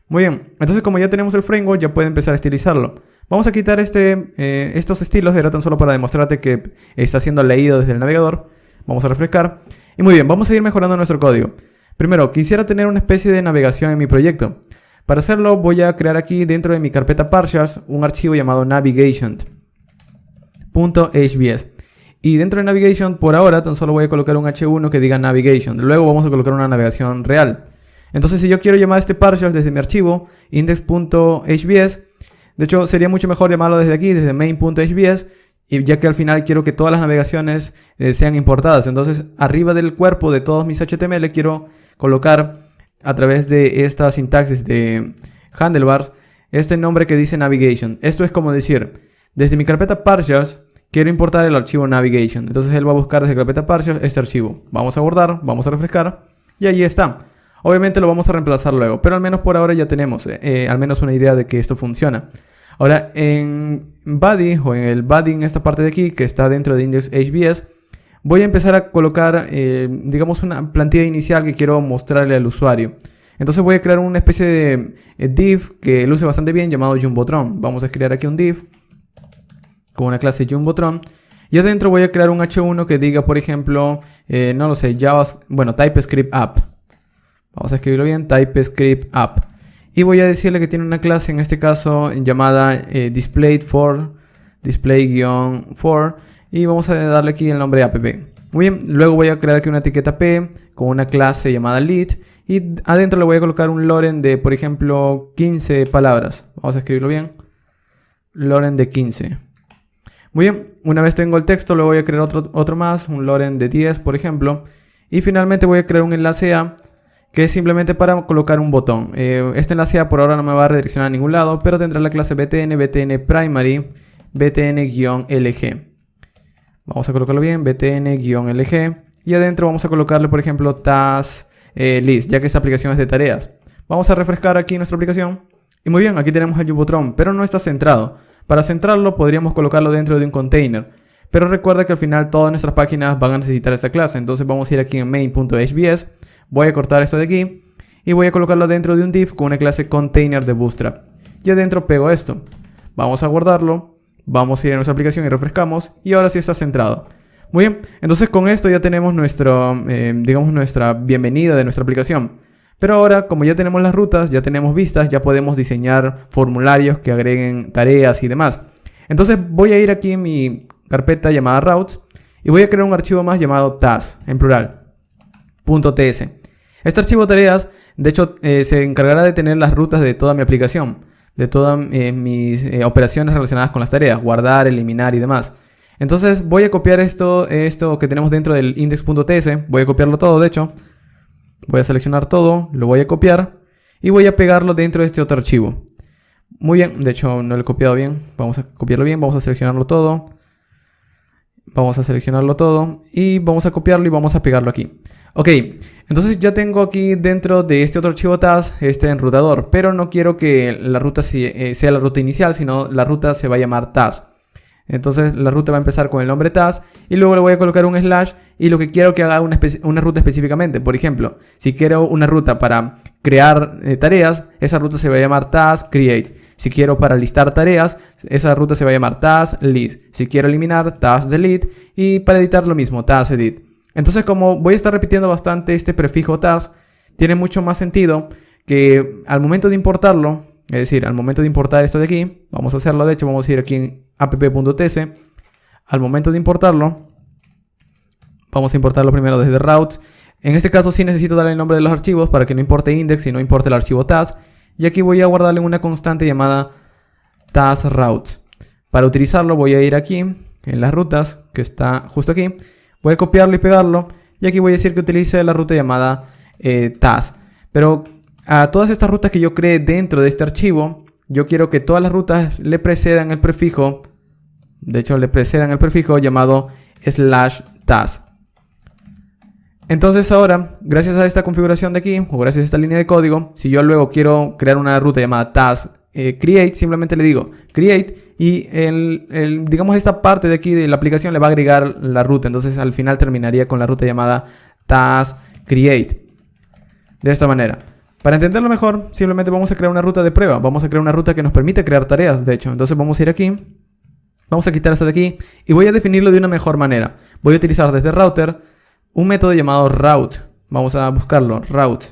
Muy bien, entonces como ya tenemos el framework, ya puede empezar a estilizarlo. Vamos a quitar estos estilos, era tan solo para demostrarte que está siendo leído desde el navegador. Vamos a refrescar. Y muy bien, vamos a ir mejorando nuestro código. Primero, quisiera tener una especie de navegación en mi proyecto. Para hacerlo voy a crear aquí dentro de mi carpeta partials un archivo llamado navigation.hvs. Y dentro de navigation por ahora tan solo voy a colocar un h1 que diga navigation. Luego vamos a colocar una navegación real. Entonces si yo quiero llamar este partials desde mi archivo index.hvs, de hecho sería mucho mejor llamarlo desde aquí, desde main.hvs, y ya que al final quiero que todas las navegaciones sean importadas. Entonces arriba del cuerpo de todos mis HTML quiero colocar a través de esta sintaxis de handlebars este nombre que dice navigation. Esto es como decir, desde mi carpeta partials quiero importar el archivo navigation. Entonces él va a buscar desde carpeta partials este archivo. Vamos a guardar, vamos a refrescar y allí está. Obviamente lo vamos a reemplazar luego, pero al menos por ahora ya tenemos al menos una idea de que esto funciona. Ahora en body o en el body en esta parte de aquí que está dentro de index.hvs, voy a empezar a colocar, digamos, una plantilla inicial que quiero mostrarle al usuario. Entonces voy a crear una especie de div que luce bastante bien llamado Jumbotron. Vamos a crear aquí un div con una clase Jumbotron. Y adentro voy a crear un h1 que diga, por ejemplo, no lo sé, TypeScript app. Vamos a escribirlo bien, TypeScript app. Y voy a decirle que tiene una clase, en este caso, llamada display-for. Y vamos a darle aquí el nombre app. Muy bien, luego voy a crear aquí una etiqueta p con una clase llamada lead. Y adentro le voy a colocar un loren de, por ejemplo, 15 palabras. Vamos a escribirlo bien. Loren de 15. Muy bien, una vez tengo el texto, le voy a crear otro más, un loren de 10, por ejemplo. Y finalmente voy a crear un enlace a, que es simplemente para colocar un botón. Este enlace a por ahora no me va a redireccionar a ningún lado, pero tendrá la clase btn primary, btn-lg. Vamos a colocarlo bien, btn-lg. Y adentro vamos a colocarle, por ejemplo, task list, ya que esta aplicación es de tareas. Vamos a refrescar aquí nuestra aplicación. Y muy bien, aquí tenemos el Jumbotron, pero no está centrado. Para centrarlo podríamos colocarlo dentro de un container. Pero recuerda que al final todas nuestras páginas van a necesitar esta clase. Entonces vamos a ir aquí en main.hvs. Voy a cortar esto de aquí. Y voy a colocarlo dentro de un div con una clase container de Bootstrap. Y adentro pego esto. Vamos a guardarlo. Vamos a ir a nuestra aplicación y refrescamos. Y ahora sí está centrado. Muy bien. Entonces con esto ya tenemos nuestra bienvenida de nuestra aplicación. Pero ahora, como ya tenemos las rutas, ya tenemos vistas, ya podemos diseñar formularios que agreguen tareas y demás. Entonces voy a ir aquí en mi carpeta llamada routes y voy a crear un archivo más llamado task, en plural, .ts. Este archivo tareas, de hecho, se encargará de tener las rutas de toda mi aplicación, de todas mis operaciones relacionadas con las tareas, guardar, eliminar y demás. Entonces voy a copiar esto que tenemos dentro del index.ts, voy a copiarlo todo, de hecho. Voy a seleccionar todo, lo voy a copiar y voy a pegarlo dentro de este otro archivo. Muy bien, de hecho no lo he copiado bien. Vamos a copiarlo bien, vamos a seleccionarlo todo. Y vamos a copiarlo y vamos a pegarlo aquí. Ok, entonces ya tengo aquí dentro de este otro archivo task este enrutador. Pero no quiero que la ruta sea la ruta inicial, sino la ruta se va a llamar task. Entonces la ruta va a empezar con el nombre task y luego le voy a colocar un slash y lo que quiero que haga una ruta específicamente. Por ejemplo, si quiero una ruta para crear tareas, esa ruta se va a llamar task create. Si quiero para listar tareas, esa ruta se va a llamar task list. Si quiero eliminar, task delete. Y para editar lo mismo, task edit. Entonces como voy a estar repitiendo bastante este prefijo task, tiene mucho más sentido que al momento de importarlo, es decir, al momento de importar esto de aquí, vamos a hacerlo, de hecho vamos a ir aquí en app.ts. Al momento de importarlo, vamos a importarlo primero desde routes. En este caso sí necesito darle el nombre de los archivos para que no importe index, sino importe el archivo task. Y aquí voy a guardarle una constante llamada task routes. Para utilizarlo voy a ir aquí en las rutas, que está justo aquí. Voy a copiarlo y pegarlo. Y aquí voy a decir que utilice la ruta llamada task. Pero a todas estas rutas que yo creé dentro de este archivo, yo quiero que todas las rutas le precedan el prefijo. De hecho, le precedan el prefijo llamado /task. Entonces ahora, gracias a esta configuración de aquí, o gracias a esta línea de código, si yo luego quiero crear una ruta llamada task create, simplemente le digo create y digamos esta parte de aquí de la aplicación le va a agregar la ruta. Entonces al final terminaría con la ruta llamada task create. De esta manera. Para entenderlo mejor, simplemente vamos a crear una ruta de prueba. Vamos a crear una ruta que nos permite crear tareas, de hecho. Entonces vamos a ir aquí. Vamos a quitar esto de aquí y voy a definirlo de una mejor manera. Voy a utilizar desde router un método llamado route. Vamos a buscarlo, route.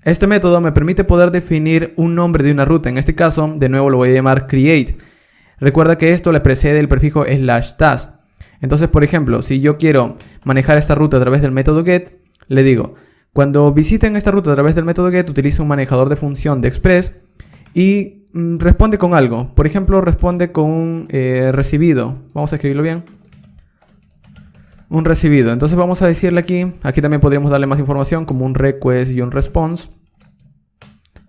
Este método me permite poder definir un nombre de una ruta. En este caso, de nuevo lo voy a llamar create. Recuerda que esto le precede el prefijo /task. Entonces, por ejemplo, si yo quiero manejar esta ruta a través del método get, le digo, cuando visiten esta ruta a través del método get, utiliza un manejador de función de express y responde con algo. Por ejemplo, responde con un recibido. Vamos a escribirlo bien. Un recibido. Entonces vamos a decirle aquí también podríamos darle más información como un request y un response.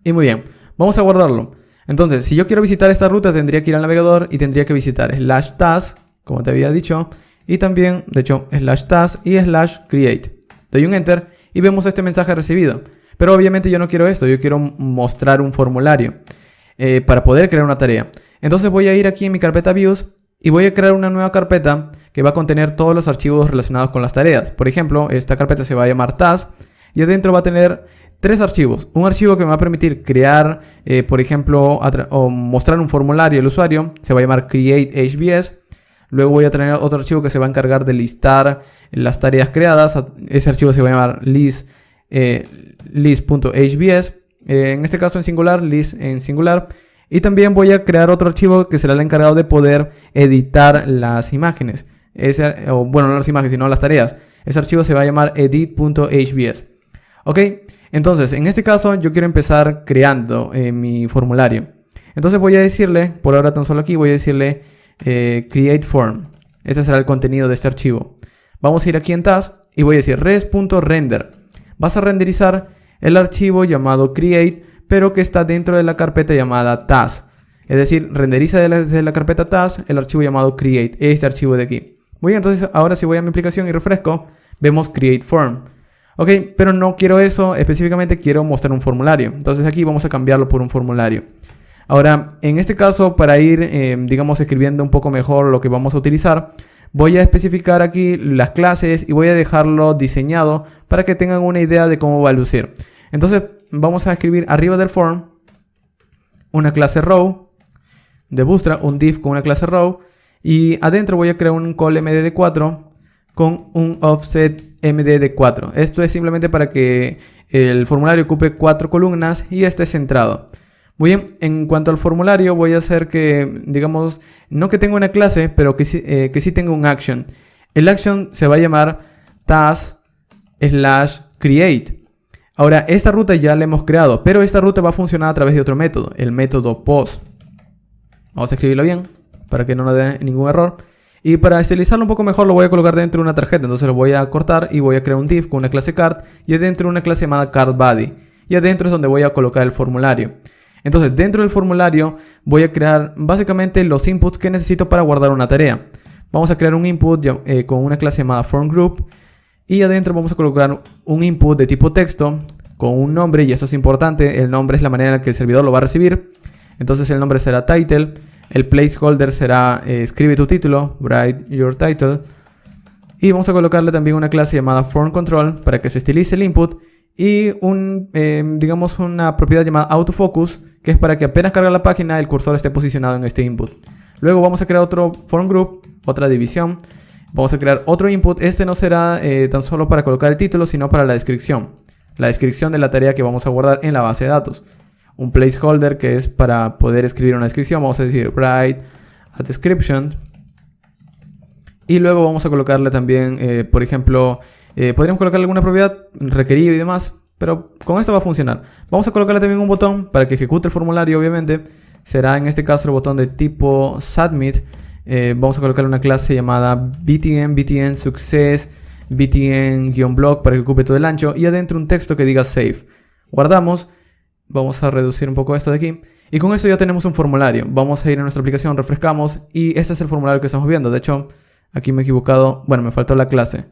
Y muy bien, vamos a guardarlo. Entonces, si yo quiero visitar esta ruta, tendría que ir al navegador y tendría que visitar /task, como te había dicho, y también, de hecho, /task y /create. Doy un enter y vemos este mensaje recibido. Pero obviamente yo no quiero esto, yo quiero mostrar un formulario para poder crear una tarea. Entonces voy a ir aquí en mi carpeta views y voy a crear una nueva carpeta que va a contener todos los archivos relacionados con las tareas. Por ejemplo, esta carpeta se va a llamar task y adentro va a tener 3 archivos. Un archivo que me va a permitir crear, por ejemplo, o mostrar un formulario al usuario, se va a llamar create.hbs. Luego voy a tener otro archivo que se va a encargar de listar las tareas creadas. Ese archivo se va a llamar list.hbs. En este caso en singular, list en singular. Y también voy a crear otro archivo que será el encargado de poder editar las imágenes. Bueno, no las imágenes, sino las tareas. Ese archivo se va a llamar edit.hbs. Ok, entonces en este caso yo quiero empezar creando mi formulario. Entonces voy a decirle, por ahora tan solo aquí, voy a decirle create form. Ese será el contenido de este archivo. Vamos a ir aquí en task y voy a decir res.render. Vas a renderizar el archivo llamado create, pero que está dentro de la carpeta llamada task. Es decir, renderiza desde la carpeta task el archivo llamado create, este archivo de aquí. Muy bien, entonces ahora si voy a mi aplicación y refresco, vemos create form. Ok, pero no quiero eso, específicamente quiero mostrar un formulario. Entonces aquí vamos a cambiarlo por un formulario. Ahora, en este caso, para ir, digamos, escribiendo un poco mejor lo que vamos a utilizar, voy a especificar aquí las clases y voy a dejarlo diseñado para que tengan una idea de cómo va a lucir. Entonces, vamos a escribir arriba del form una clase row de Bootstrap, un div con una clase row, y adentro voy a crear un call mdd4 con un offset mdd4. Esto es simplemente para que el formulario ocupe 4 columnas y esté centrado. Muy bien, en cuanto al formulario voy a hacer que, digamos, no que tenga una clase, pero que sí tenga un action. El action se va a llamar task/create. Ahora, esta ruta ya la hemos creado, pero esta ruta va a funcionar a través de otro método, el método post. Vamos a escribirlo bien, para que no nos dé ningún error. Y para estilizarlo un poco mejor lo voy a colocar dentro de una tarjeta. Entonces lo voy a cortar y voy a crear un div con una clase card y adentro una clase llamada cardBody. Y adentro es donde voy a colocar el formulario. Entonces dentro del formulario voy a crear básicamente los inputs que necesito para guardar una tarea. Vamos a crear un input con una clase llamada formGroup. Y adentro vamos a colocar un input de tipo texto con un nombre, y esto es importante, el nombre es la manera en la que el servidor lo va a recibir. Entonces el nombre será title, el placeholder será escribe tu título, write your title. Y vamos a colocarle también una clase llamada formControl para que se estilice el input. Y digamos una propiedad llamada autofocus, que es para que apenas carga la página el cursor esté posicionado en este input. Luego vamos a crear otro formGroup, otra división. Vamos a crear otro input. Este no será tan solo para colocar el título, sino para la descripción. La descripción de la tarea que vamos a guardar en la base de datos. Un placeholder que es para poder escribir una descripción. Vamos a decir write a description. Y luego vamos a colocarle también, por ejemplo, podríamos colocarle alguna propiedad, requerido y demás. Pero con esto va a funcionar. Vamos a colocarle también un botón para que ejecute el formulario, obviamente. Será en este caso el botón de tipo submit. Vamos a colocarle una clase llamada btn success btn-block para que ocupe todo el ancho y adentro un texto que diga save. Guardamos, vamos a reducir un poco esto de aquí y con esto ya tenemos un formulario. Vamos a ir a nuestra aplicación, refrescamos y este es el formulario que estamos viendo. De hecho, aquí me he equivocado, bueno, me faltó la clase.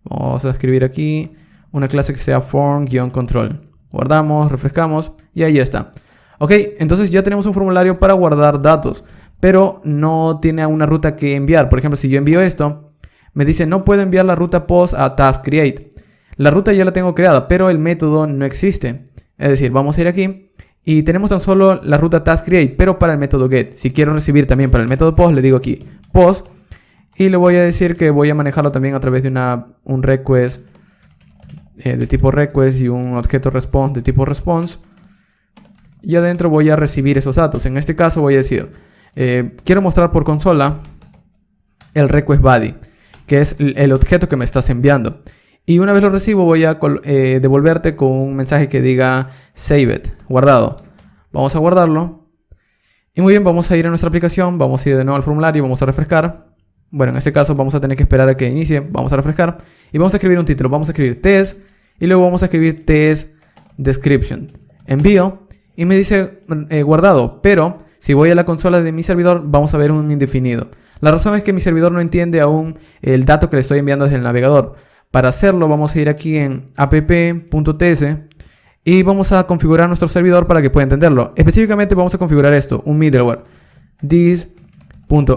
Vamos a escribir aquí una clase que sea form-control. Guardamos, refrescamos y ahí está. Ok, entonces ya tenemos un formulario para guardar datos, pero no tiene una ruta que enviar. Por ejemplo, si yo envío esto, me dice no puedo enviar la ruta post a task_create. La ruta ya la tengo creada, pero el método no existe. Es decir, vamos a ir aquí y tenemos tan solo la ruta task_create, pero para el método get. Si quiero recibir también para el método post, le digo aquí post y le voy a decir que voy a manejarlo también a través de un request de tipo request y un objeto response de tipo response. Y adentro voy a recibir esos datos. En este caso voy a decir, quiero mostrar por consola el request body, que es el objeto que me estás enviando. Y una vez lo recibo voy a devolverte con un mensaje que diga saved, guardado. Vamos a guardarlo. Y muy bien, vamos a ir a nuestra aplicación, vamos a ir de nuevo al formulario, vamos a refrescar. Bueno, en este caso vamos a tener que esperar a que inicie, vamos a refrescar. Y vamos a escribir un título, vamos a escribir test. Y luego vamos a escribir test description. Envío y me dice guardado, pero si voy a la consola de mi servidor vamos a ver un indefinido. La razón es que mi servidor no entiende aún el dato que le estoy enviando desde el navegador. Para hacerlo vamos a ir aquí en app.ts y vamos a configurar nuestro servidor para que pueda entenderlo. Específicamente vamos a configurar esto, un middleware. This.app.use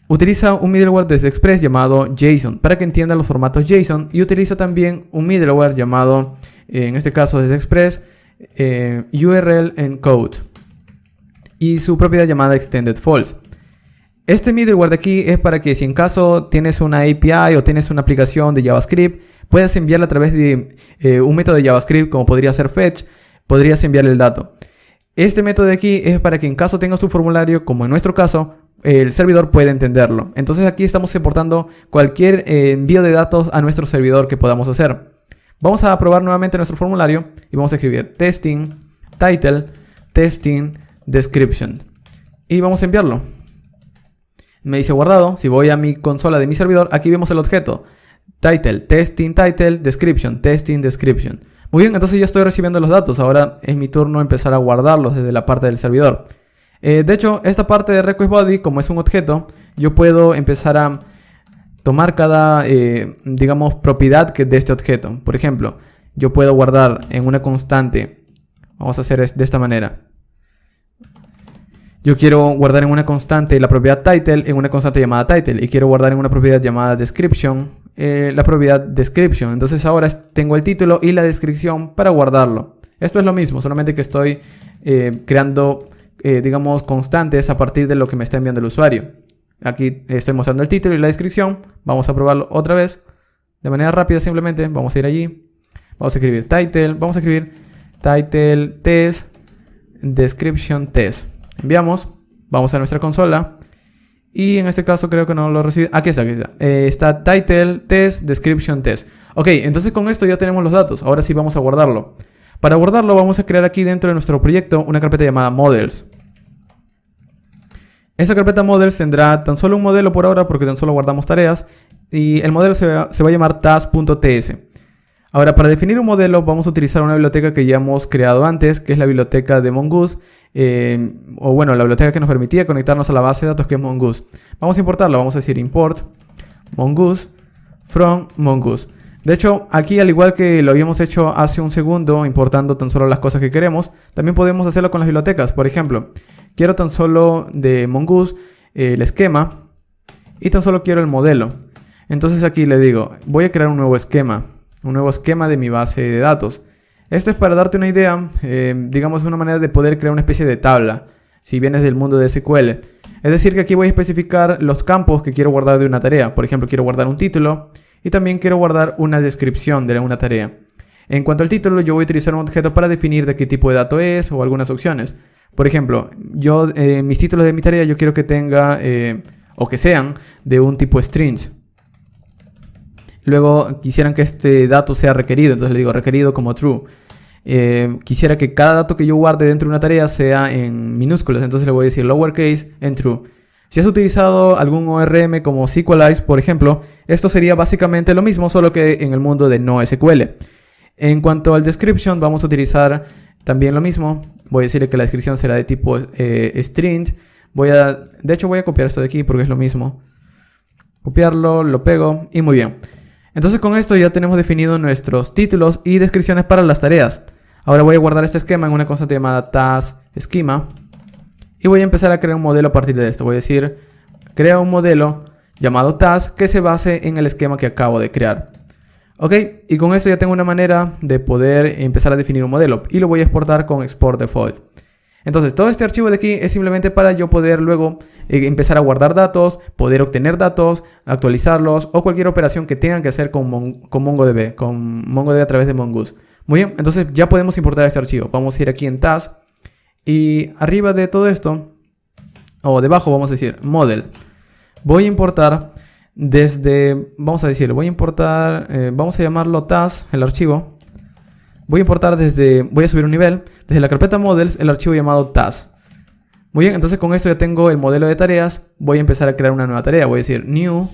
utiliza un middleware desde Express llamado JSON para que entienda los formatos JSON y utiliza también un middleware llamado, en este caso desde Express, URL encode y su propiedad llamada extended false. Este middleware de aquí es para que si en caso tienes una API o tienes una aplicación de JavaScript, puedas enviarla a través de un método de JavaScript como podría ser fetch, podrías enviarle el dato. Este método de aquí es para que en caso tengas un formulario, como en nuestro caso, el servidor puede entenderlo. Entonces aquí estamos soportando cualquier envío de datos a nuestro servidor que podamos hacer. Vamos a probar nuevamente nuestro formulario y vamos a escribir testing, title, testing, description. Y vamos a enviarlo. Me dice guardado. Si voy a mi consola de mi servidor, aquí vemos el objeto. Title, testing, title, description, testing, description. Muy bien, entonces ya estoy recibiendo los datos. Ahora es mi turno empezar a guardarlos desde la parte del servidor. De hecho, esta parte de request body, como es un objeto, yo puedo empezar a tomar cada, digamos, propiedad de este objeto. Por ejemplo, yo puedo guardar en una constante. Vamos a hacer de esta manera. Yo quiero guardar en una constante la propiedad title en una constante llamada title. Y quiero guardar en una propiedad llamada description la propiedad description. Entonces ahora tengo el título y la descripción para guardarlo. Esto es lo mismo, solamente que estoy creando, digamos, constantes a partir de lo que me está enviando el usuario. Aquí estoy mostrando el título y la descripción. Vamos a probarlo otra vez. De manera rápida simplemente. Vamos a ir allí. Vamos a escribir title. Vamos a escribir title test description test. Enviamos. Vamos a nuestra consola. Y en este caso creo que no lo recibe. Aquí está, aquí está. Está title test description test. Ok, entonces con esto ya tenemos los datos. Ahora sí vamos a guardarlo. Para guardarlo vamos a crear aquí dentro de nuestro proyecto una carpeta llamada models. Esa carpeta models tendrá tan solo un modelo por ahora porque tan solo guardamos tareas. Y el modelo se va a llamar task.ts. Ahora, para definir un modelo vamos a utilizar una biblioteca que ya hemos creado antes, que es la biblioteca de Mongoose. O bueno, la biblioteca que nos permitía conectarnos a la base de datos que es Mongoose. Vamos a importarla, vamos a decir import Mongoose from Mongoose. De hecho, aquí al igual que lo habíamos hecho hace un segundo, importando tan solo las cosas que queremos, también podemos hacerlo con las bibliotecas. Por ejemplo, quiero tan solo de Mongoose el esquema y tan solo quiero el modelo. Entonces aquí le digo, voy a crear un nuevo esquema de mi base de datos. Esto es para darte una idea, digamos, una manera de poder crear una especie de tabla, si vienes del mundo de SQL. Es decir, que aquí voy a especificar los campos que quiero guardar de una tarea. Por ejemplo, quiero guardar un título y también quiero guardar una descripción de una tarea. En cuanto al título, yo voy a utilizar un objeto para definir de qué tipo de dato es o algunas opciones. Por ejemplo, yo mis títulos de mi tarea yo quiero que tenga o que sean de un tipo strings. Luego quisieran que este dato sea requerido, entonces le digo requerido como true. Quisiera que cada dato que yo guarde dentro de una tarea sea en minúsculas, entonces le voy a decir lowercase en true. Si has utilizado algún ORM como SQLize, por ejemplo, esto sería básicamente lo mismo, solo que en el mundo de no SQL. En cuanto al description, vamos a utilizar también lo mismo. Voy a decirle que la descripción será de tipo string. De hecho voy a copiar esto de aquí porque es lo mismo. Copiarlo, lo pego y muy bien. Entonces con esto ya tenemos definido nuestros títulos y descripciones para las tareas. Ahora voy a guardar este esquema en una constante llamada task schema y voy a empezar a crear un modelo a partir de esto. Voy a decir, crea un modelo llamado task que se base en el esquema que acabo de crear. Ok, y con esto ya tengo una manera de poder empezar a definir un modelo y lo voy a exportar con export default. Entonces todo este archivo de aquí es simplemente para yo poder luego empezar a guardar datos, poder obtener datos, actualizarlos o cualquier operación que tengan que hacer con MongoDB, a través de Mongoose. Muy bien, entonces ya podemos importar este archivo. Vamos a ir aquí en Task y arriba de todo esto, o debajo vamos a decir Model. Voy a importar desde, vamos a decir, vamos a llamarlo Task, el archivo. Voy a subir un nivel, desde la carpeta Models, el archivo llamado Task. Muy bien, entonces con esto ya tengo el modelo de tareas. Voy a empezar a crear una nueva tarea. Voy a decir New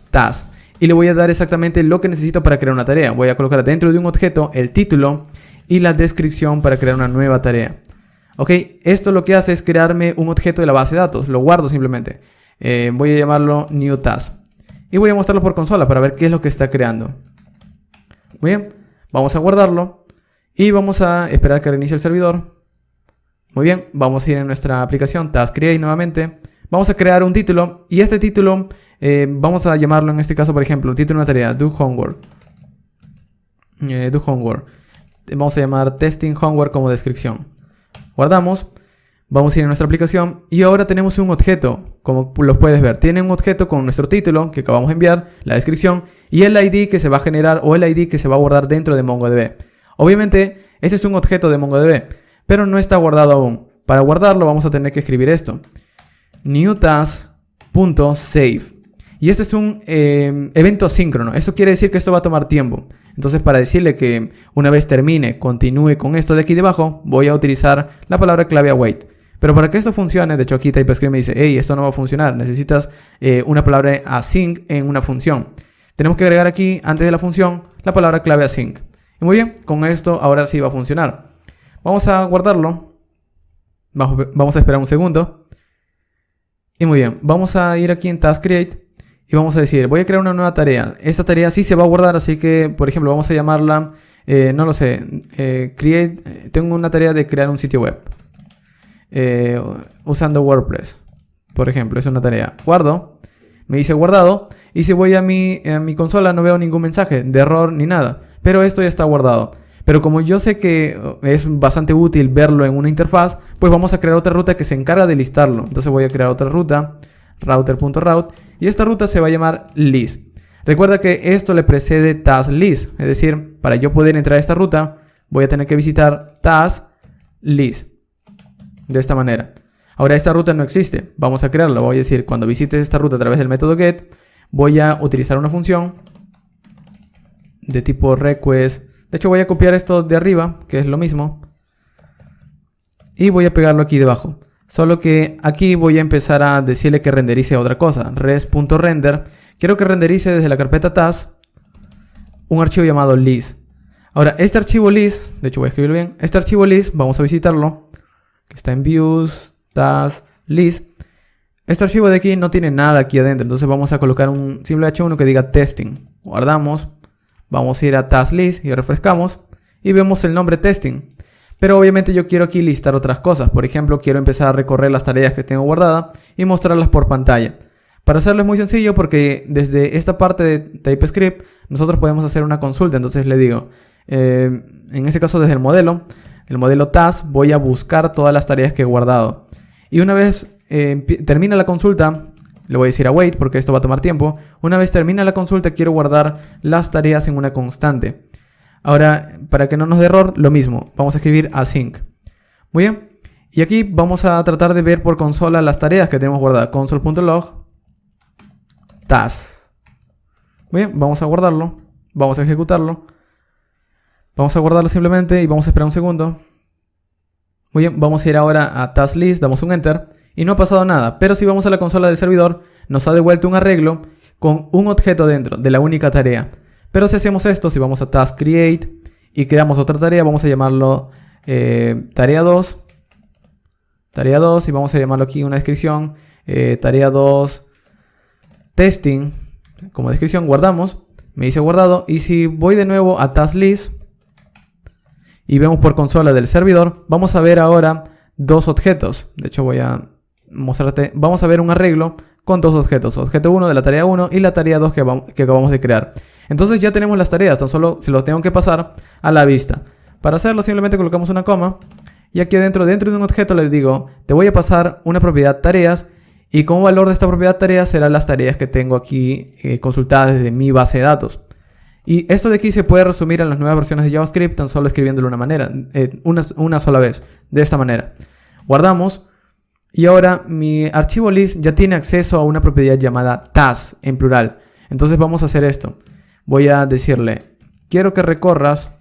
Task. Y le voy a dar exactamente lo que necesito para crear una tarea. Voy a colocar dentro de un objeto el título y la descripción para crear una nueva tarea. Ok, esto lo que hace es crearme un objeto de la base de datos. Lo guardo simplemente. Voy a llamarlo New Task. Y voy a mostrarlo por consola para ver qué es lo que está creando. Muy bien, vamos a guardarlo. Y vamos a esperar que reinicie el servidor. Muy bien, vamos a ir en nuestra aplicación Task Create nuevamente. Vamos a crear un título y este título vamos a llamarlo en este caso, por ejemplo, título de una tarea, Do Homework. Do Homework. Vamos a llamar Testing Homework como descripción. Guardamos. Vamos a ir en nuestra aplicación y ahora tenemos un objeto, como lo puedes ver. Tiene un objeto con nuestro título que acabamos de enviar, la descripción y el ID que se va a generar o el ID que se va a guardar dentro de MongoDB. Obviamente, este es un objeto de MongoDB, pero no está guardado aún. Para guardarlo vamos a tener que escribir esto. newtask.save. Y este es un evento asíncrono. Eso quiere decir que esto va a tomar tiempo. Entonces, para decirle que una vez termine, continúe con esto de aquí debajo, voy a utilizar la palabra clave await. Pero para que esto funcione, de hecho aquí TypeScript me dice, hey, esto no va a funcionar. Necesitas una palabra async en una función. Tenemos que agregar aquí, antes de la función, la palabra clave async. Muy bien, con esto ahora sí va a funcionar. Vamos a guardarlo. Vamos a esperar un segundo. Y muy bien, vamos a ir aquí en Task Create. Y vamos a decir, voy a crear una nueva tarea. Esta tarea sí se va a guardar, así que, por ejemplo, vamos a llamarla, no lo sé, create. Tengo una tarea de crear un sitio web. Usando WordPress. Por ejemplo, es una tarea. Guardo. Me dice guardado. Y si voy a mi consola no veo ningún mensaje de error ni nada. Pero esto ya está guardado. Pero como yo sé que es bastante útil verlo en una interfaz, pues vamos a crear otra ruta que se encarga de listarlo. Entonces voy a crear otra ruta, router.route, y esta ruta se va a llamar list. Recuerda que esto le precede task list, es decir, para yo poder entrar a esta ruta, voy a tener que visitar task list. De esta manera. Ahora esta ruta no existe, vamos a crearla. Voy a decir, cuando visites esta ruta a través del método get, voy a utilizar una función de tipo request. De hecho voy a copiar esto de arriba, que es lo mismo, y voy a pegarlo aquí debajo. Solo que aquí voy a empezar a decirle que renderice otra cosa. res.render. Quiero que renderice desde la carpeta task un archivo llamado list. Ahora este archivo list, de hecho voy a escribirlo bien, este archivo list, vamos a visitarlo, que está en views, task, list. Este archivo de aquí no tiene nada aquí adentro, entonces vamos a colocar un simple h1 que diga testing. Guardamos. Vamos a ir a Task List y refrescamos y vemos el nombre Testing. Pero obviamente yo quiero aquí listar otras cosas. Por ejemplo, quiero empezar a recorrer las tareas que tengo guardadas y mostrarlas por pantalla. Para hacerlo es muy sencillo porque desde esta parte de TypeScript nosotros podemos hacer una consulta. Entonces le digo, en este caso desde el modelo Task, voy a buscar todas las tareas que he guardado. Y una vez termina la consulta, le voy a decir await porque esto va a tomar tiempo. Una vez termina la consulta quiero guardar las tareas en una constante. Ahora, para que no nos dé error, lo mismo. Vamos a escribir async. Muy bien. Y aquí vamos a tratar de ver por consola las tareas que tenemos guardadas. Console.log task. Muy bien, vamos a guardarlo. Vamos a ejecutarlo. Vamos a guardarlo simplemente y vamos a esperar un segundo. Muy bien, vamos a ir ahora a task list, damos un enter. Y no ha pasado nada, pero si vamos a la consola del servidor, nos ha devuelto un arreglo con un objeto dentro de la única tarea. Pero si hacemos esto, si vamos a Task Create y creamos otra tarea, vamos a llamarlo tarea 2. Tarea 2 y vamos a llamarlo aquí una descripción. Tarea 2 Testing. como descripción, guardamos, me dice guardado, y si voy de nuevo a task list y vemos por consola del servidor, vamos a ver ahora dos objetos. De hecho voy a mostrarte, vamos a ver un arreglo con dos objetos, objeto 1 de la tarea 1 y la tarea 2 que acabamos de crear. Entonces ya tenemos las tareas, tan solo se los tengo que pasar a la vista. Para hacerlo simplemente colocamos una coma y aquí dentro de un objeto les digo, te voy a pasar una propiedad tareas y como valor de esta propiedad tareas serán las tareas que tengo aquí consultadas desde mi base de datos. Y esto de aquí se puede resumir en las nuevas versiones de JavaScript tan solo escribiéndolo de una manera, una sola vez, de esta manera. Guardamos y ahora mi archivo list ya tiene acceso a una propiedad llamada task en plural. Entonces vamos a hacer esto. Voy a decirle, quiero que recorras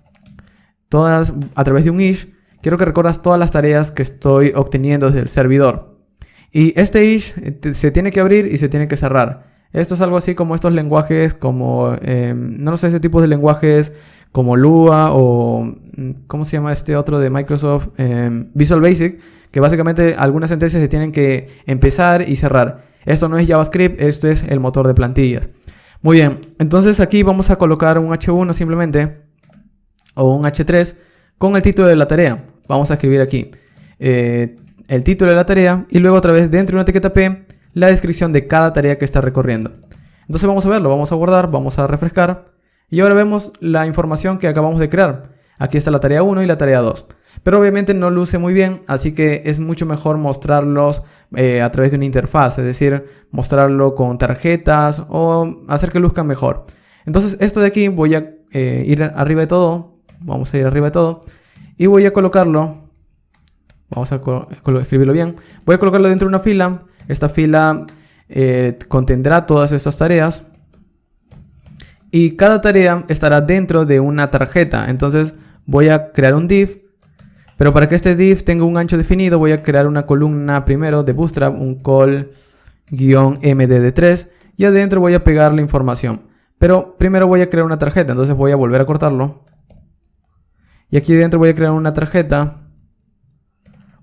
todas, a través de un ish, quiero que recorras todas las tareas que estoy obteniendo desde el servidor. Y este ish se tiene que abrir y se tiene que cerrar. Esto es algo así como estos lenguajes, como, no sé, ese tipo de lenguajes como Lua o, ¿cómo se llama este otro de Microsoft? Visual Basic, que básicamente algunas sentencias se tienen que empezar y cerrar. Esto no es JavaScript, esto es el motor de plantillas. Muy bien, entonces aquí vamos a colocar un H1 simplemente, o un H3, con el título de la tarea. Vamos a escribir aquí el título de la tarea y luego otra vez dentro de una etiqueta P, la descripción de cada tarea que está recorriendo. Entonces vamos a verlo, vamos a guardar, vamos a refrescar y ahora vemos la información que acabamos de crear. Aquí está la tarea 1 y la tarea 2. Pero obviamente no luce muy bien, así que es mucho mejor mostrarlos a través de una interfaz, es decir, mostrarlo con tarjetas o hacer que luzcan mejor. Entonces esto de aquí voy a ir arriba de todo, vamos a ir arriba de todo y voy a colocarlo, vamos a escribirlo bien, voy a colocarlo dentro de una fila. Esta fila contendrá todas estas tareas y cada tarea estará dentro de una tarjeta. Entonces voy a crear un div, pero para que este div tenga un ancho definido voy a crear una columna primero de Bootstrap, un call-mdd3 y adentro voy a pegar la información. Pero primero voy a crear una tarjeta, entonces voy a volver a cortarlo y aquí dentro voy a crear una tarjeta,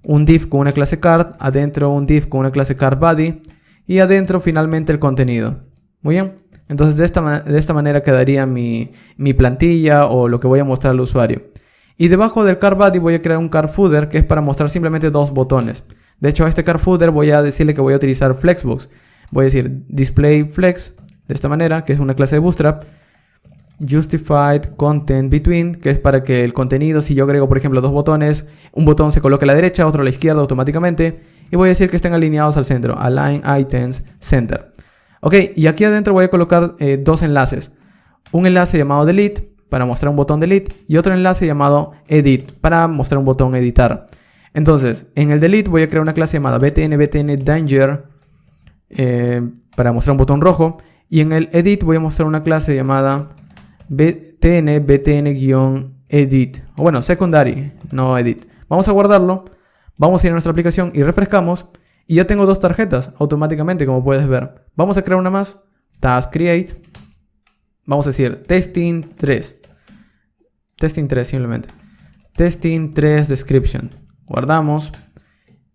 un div con una clase card, adentro un div con una clase cardBody y adentro finalmente el contenido. Muy bien, entonces de esta manera quedaría mi plantilla o lo que voy a mostrar al usuario. Y debajo del cardBody voy a crear un cardFooter que es para mostrar simplemente dos botones. De hecho a este cardFooter voy a decirle que voy a utilizar Flexbox. Voy a decir display flex de esta manera, que es una clase de Bootstrap. Justified Content Between, que es para que el contenido, si yo agrego por ejemplo dos botones, un botón se coloque a la derecha, otro a la izquierda automáticamente, y voy a decir que estén alineados al centro, Align Items Center. Ok, y aquí adentro voy a colocar dos enlaces, un enlace llamado Delete para mostrar un botón Delete y otro enlace llamado Edit para mostrar un botón Editar. Entonces en el Delete voy a crear una clase llamada btn danger para mostrar un botón rojo, y en el Edit voy a mostrar una clase llamada btn-edit, o bueno, secondary, no edit. Vamos a guardarlo, vamos a ir a nuestra aplicación y refrescamos y ya tengo dos tarjetas automáticamente, como puedes ver. Vamos a crear una más, task create, vamos a decir testing 3 simplemente, testing 3 description, guardamos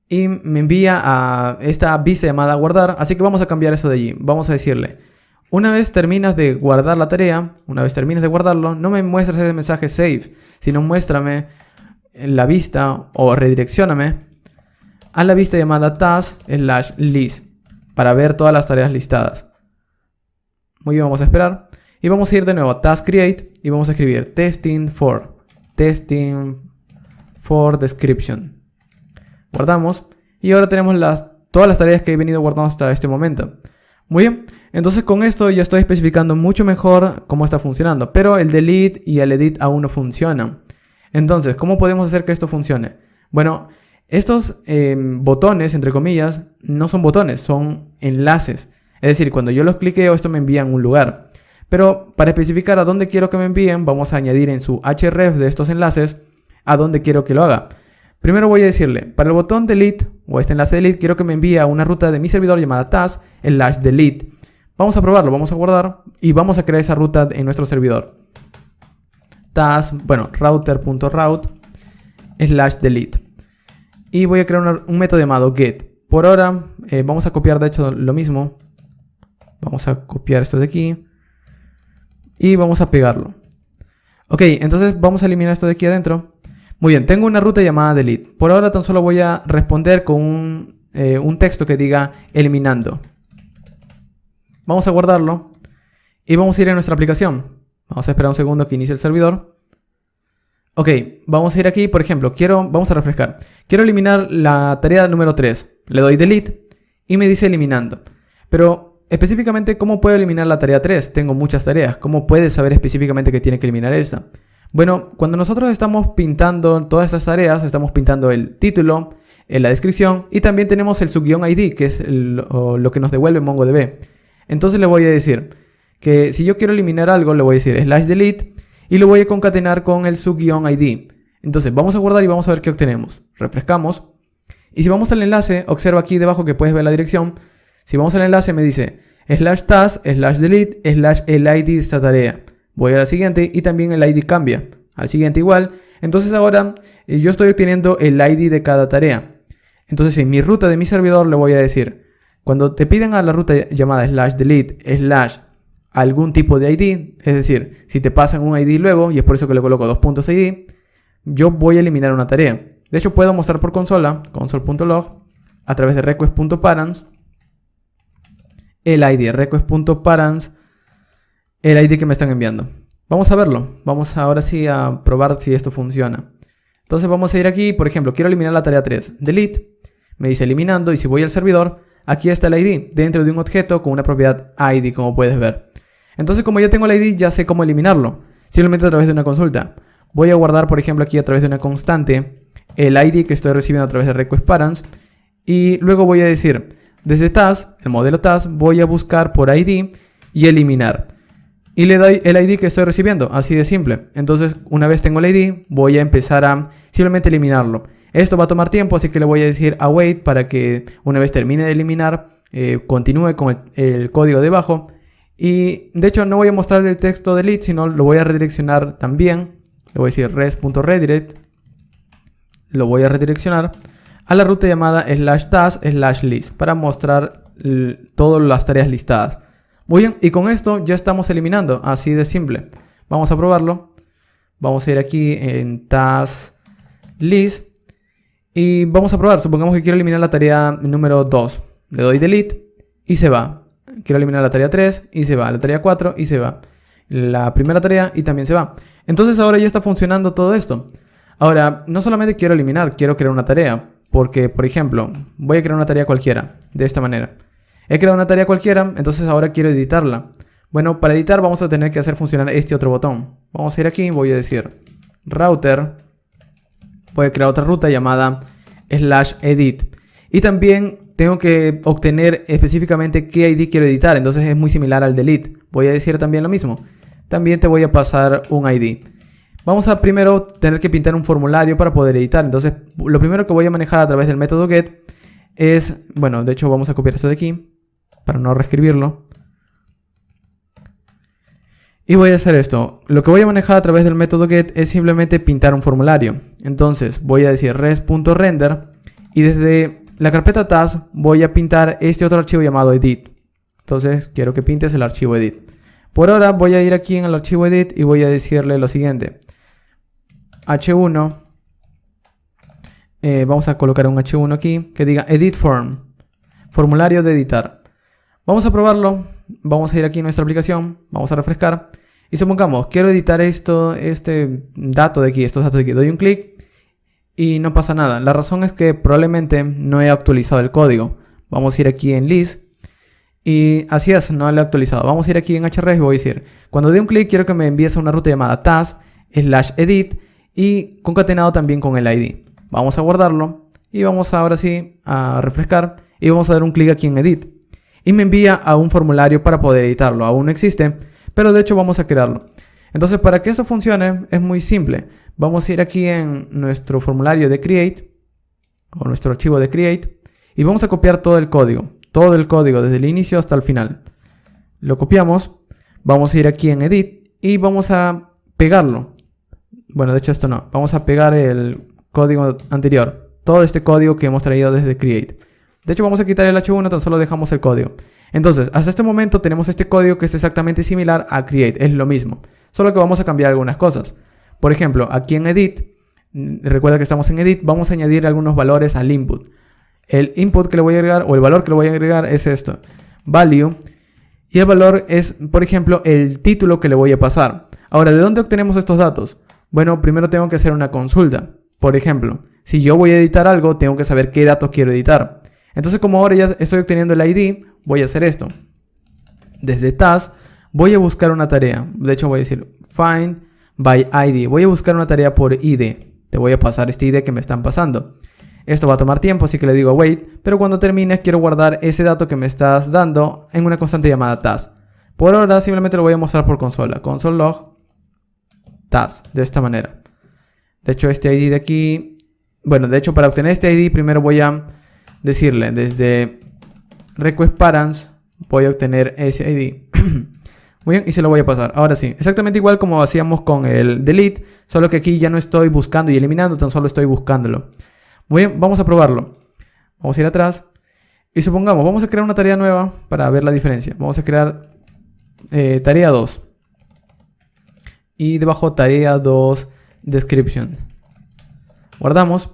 y me envía a esta vista llamada guardar, así que vamos a cambiar eso de allí. Vamos a decirle, una vez terminas de guardar la tarea, una vez termines de guardarlo, no me muestres ese mensaje save, sino muéstrame la vista o redireccióname a la vista llamada task/list para ver todas las tareas listadas. Muy bien, vamos a esperar y vamos a ir de nuevo a task create y vamos a escribir testing for description. Guardamos y ahora tenemos todas las tareas que he venido guardando hasta este momento. Muy bien, entonces con esto ya estoy especificando mucho mejor cómo está funcionando, pero el delete y el edit aún no funcionan. Entonces, ¿cómo podemos hacer que esto funcione? Bueno, estos botones, entre comillas, no son botones, son enlaces. Es decir, cuando yo los cliqueo, esto me envía a un lugar. Pero para especificar a dónde quiero que me envíen, vamos a añadir en su href de estos enlaces a dónde quiero que lo haga. Primero voy a decirle, para el botón delete o este enlace delete, quiero que me envíe a una ruta de mi servidor llamada task/delete. Vamos a probarlo, vamos a guardar y vamos a crear esa ruta en nuestro servidor. router.route/delete. Y voy a crear un método llamado get. Por ahora vamos a copiar de hecho lo mismo. Vamos a copiar esto de aquí. Y vamos a pegarlo. Ok, entonces vamos a eliminar esto de aquí adentro. Muy bien, tengo una ruta llamada delete. Por ahora tan solo voy a responder con un texto que diga eliminando. Vamos a guardarlo. Y vamos a ir a nuestra aplicación. Vamos a esperar un segundo que inicie el servidor. Ok, vamos a ir aquí, por ejemplo, vamos a refrescar. Quiero eliminar la tarea número 3. Le doy delete y me dice eliminando. Pero específicamente, ¿cómo puedo eliminar la tarea 3? Tengo muchas tareas. ¿Cómo puedes saber específicamente que tiene que eliminar esta? Bueno, cuando nosotros estamos pintando todas estas tareas, estamos pintando el título, la descripción y también tenemos el subguión ID, que es lo que nos devuelve MongoDB. Entonces le voy a decir que si yo quiero eliminar algo, le voy a decir /delete y lo voy a concatenar con el subguión ID. Entonces vamos a guardar y vamos a ver qué obtenemos. Refrescamos. Y si vamos al enlace, observa aquí debajo que puedes ver la dirección. Si vamos al enlace me dice /task/delete/ el ID de esta tarea. Voy a la siguiente y también el ID cambia. Al siguiente igual. Entonces ahora yo estoy obteniendo el ID de cada tarea. Entonces en mi ruta de mi servidor le voy a decir, cuando te piden a la ruta llamada /delete/ algún tipo de ID, es decir, si te pasan un ID luego, y es por eso que le coloco 2.id, yo voy a eliminar una tarea. De hecho puedo mostrar por consola, console.log, a través de request.params, el ID, request.params, el ID que me están enviando. Vamos a verlo. Vamos ahora sí a probar si esto funciona. Entonces vamos a ir aquí, por ejemplo, quiero eliminar la tarea 3. Delete, me dice eliminando, y si voy al servidor, aquí está el ID, dentro de un objeto con una propiedad ID, como puedes ver. Entonces como ya tengo el ID, ya sé cómo eliminarlo. Simplemente a través de una consulta. Voy a guardar, por ejemplo, aquí a través de una constante, el ID que estoy recibiendo a través de request_params. Y luego voy a decir, desde task, el modelo task, voy a buscar por ID y eliminar. Y le doy el ID que estoy recibiendo, así de simple. Entonces, una vez tengo el ID, voy a empezar a simplemente eliminarlo. Esto va a tomar tiempo, así que le voy a decir await para que una vez termine de eliminar, continúe con el código debajo. Y de hecho no voy a mostrar el texto delete, sino lo voy a redireccionar también. Le voy a decir res.redirect. Lo voy a redireccionar a la ruta llamada /task/list para mostrar todas las tareas listadas. Muy bien, y con esto ya estamos eliminando, así de simple. Vamos a probarlo. Vamos a ir aquí en task list y vamos a probar. Supongamos que quiero eliminar la tarea número 2. Le doy delete y se va. Quiero eliminar la tarea 3 y se va. La tarea 4 y se va. La primera tarea y también se va. Entonces ahora ya está funcionando todo esto. Ahora, no solamente quiero eliminar, quiero crear una tarea. Porque, por ejemplo, voy a crear una tarea cualquiera, de esta manera. He creado una tarea cualquiera, entonces ahora quiero editarla. Bueno, para editar vamos a tener que hacer funcionar este otro botón. Vamos a ir aquí, voy a decir router. Voy a crear otra ruta llamada /edit. Y también tengo que obtener específicamente qué ID quiero editar. Entonces es muy similar al delete. Voy a decir también lo mismo. También te voy a pasar un ID. Vamos a primero tener que pintar un formulario para poder editar. Entonces lo primero que voy a manejar a través del método get es... Bueno, de hecho vamos a copiar esto de aquí para no reescribirlo. Y voy a hacer esto. Lo que voy a manejar a través del método get es simplemente pintar un formulario. Entonces voy a decir res.render y desde la carpeta task voy a pintar este otro archivo llamado edit. Entonces quiero que pintes el archivo edit. Por ahora voy a ir aquí en el archivo edit y voy a decirle lo siguiente. H1. Vamos a colocar un H1 aquí que diga edit form. Formulario de editar. Vamos a probarlo. Vamos a ir aquí en nuestra aplicación. Vamos a refrescar. Y supongamos, quiero editar este dato de aquí, estos datos de aquí. Doy un clic y no pasa nada. La razón es que probablemente no he actualizado el código. Vamos a ir aquí en list. Y así es, no lo he actualizado. Vamos a ir aquí en href y voy a decir, cuando dé un clic quiero que me envíes a una ruta llamada task/edit y concatenado también con el ID. Vamos a guardarlo y vamos ahora sí a refrescar y vamos a dar un clic aquí en edit. Y me envía a un formulario para poder editarlo. Aún no existe, pero de hecho vamos a crearlo. Entonces para que esto funcione es muy simple. Vamos a ir aquí en nuestro formulario de create o nuestro archivo de create y vamos a copiar todo el código. Todo el código desde el inicio hasta el final. Lo copiamos. Vamos a ir aquí en edit y vamos a pegarlo. Bueno, de hecho esto no. Vamos a pegar el código anterior. Todo este código que hemos traído desde create. De hecho vamos a quitar el H1, tan solo dejamos el código. Entonces, hasta este momento tenemos este código que es exactamente similar a create, es lo mismo, solo que vamos a cambiar algunas cosas. Por ejemplo, aquí en edit, recuerda que estamos en edit, vamos a añadir algunos valores al input. El input que le voy a agregar, o el valor que le voy a agregar es esto, value, y el valor es, por ejemplo, el título que le voy a pasar. Ahora, ¿de dónde obtenemos estos datos? Bueno, primero tengo que hacer una consulta. Por ejemplo, si yo voy a editar algo, tengo que saber qué datos quiero editar. Entonces, como ahora ya estoy obteniendo el ID, voy a hacer esto. Desde task, voy a buscar una tarea. De hecho, voy a decir find by ID. Voy a buscar una tarea por ID. Te voy a pasar este ID que me están pasando. Esto va a tomar tiempo, así que le digo wait. Pero cuando termine, quiero guardar ese dato que me estás dando en una constante llamada task. Por ahora, simplemente lo voy a mostrar por consola. Console log task. De esta manera. De hecho, este ID de aquí... Bueno, de hecho, para obtener este ID, primero voy a decirle desde request parents voy a obtener ese ID. Muy bien, y se lo voy a pasar. Ahora sí, exactamente igual como hacíamos con el delete, solo que aquí ya no estoy buscando y eliminando, tan solo estoy buscándolo. Muy bien, vamos a probarlo. Vamos a ir atrás y supongamos, vamos a crear una tarea nueva para ver la diferencia. Vamos a crear tarea 2 y debajo tarea 2 description. Guardamos.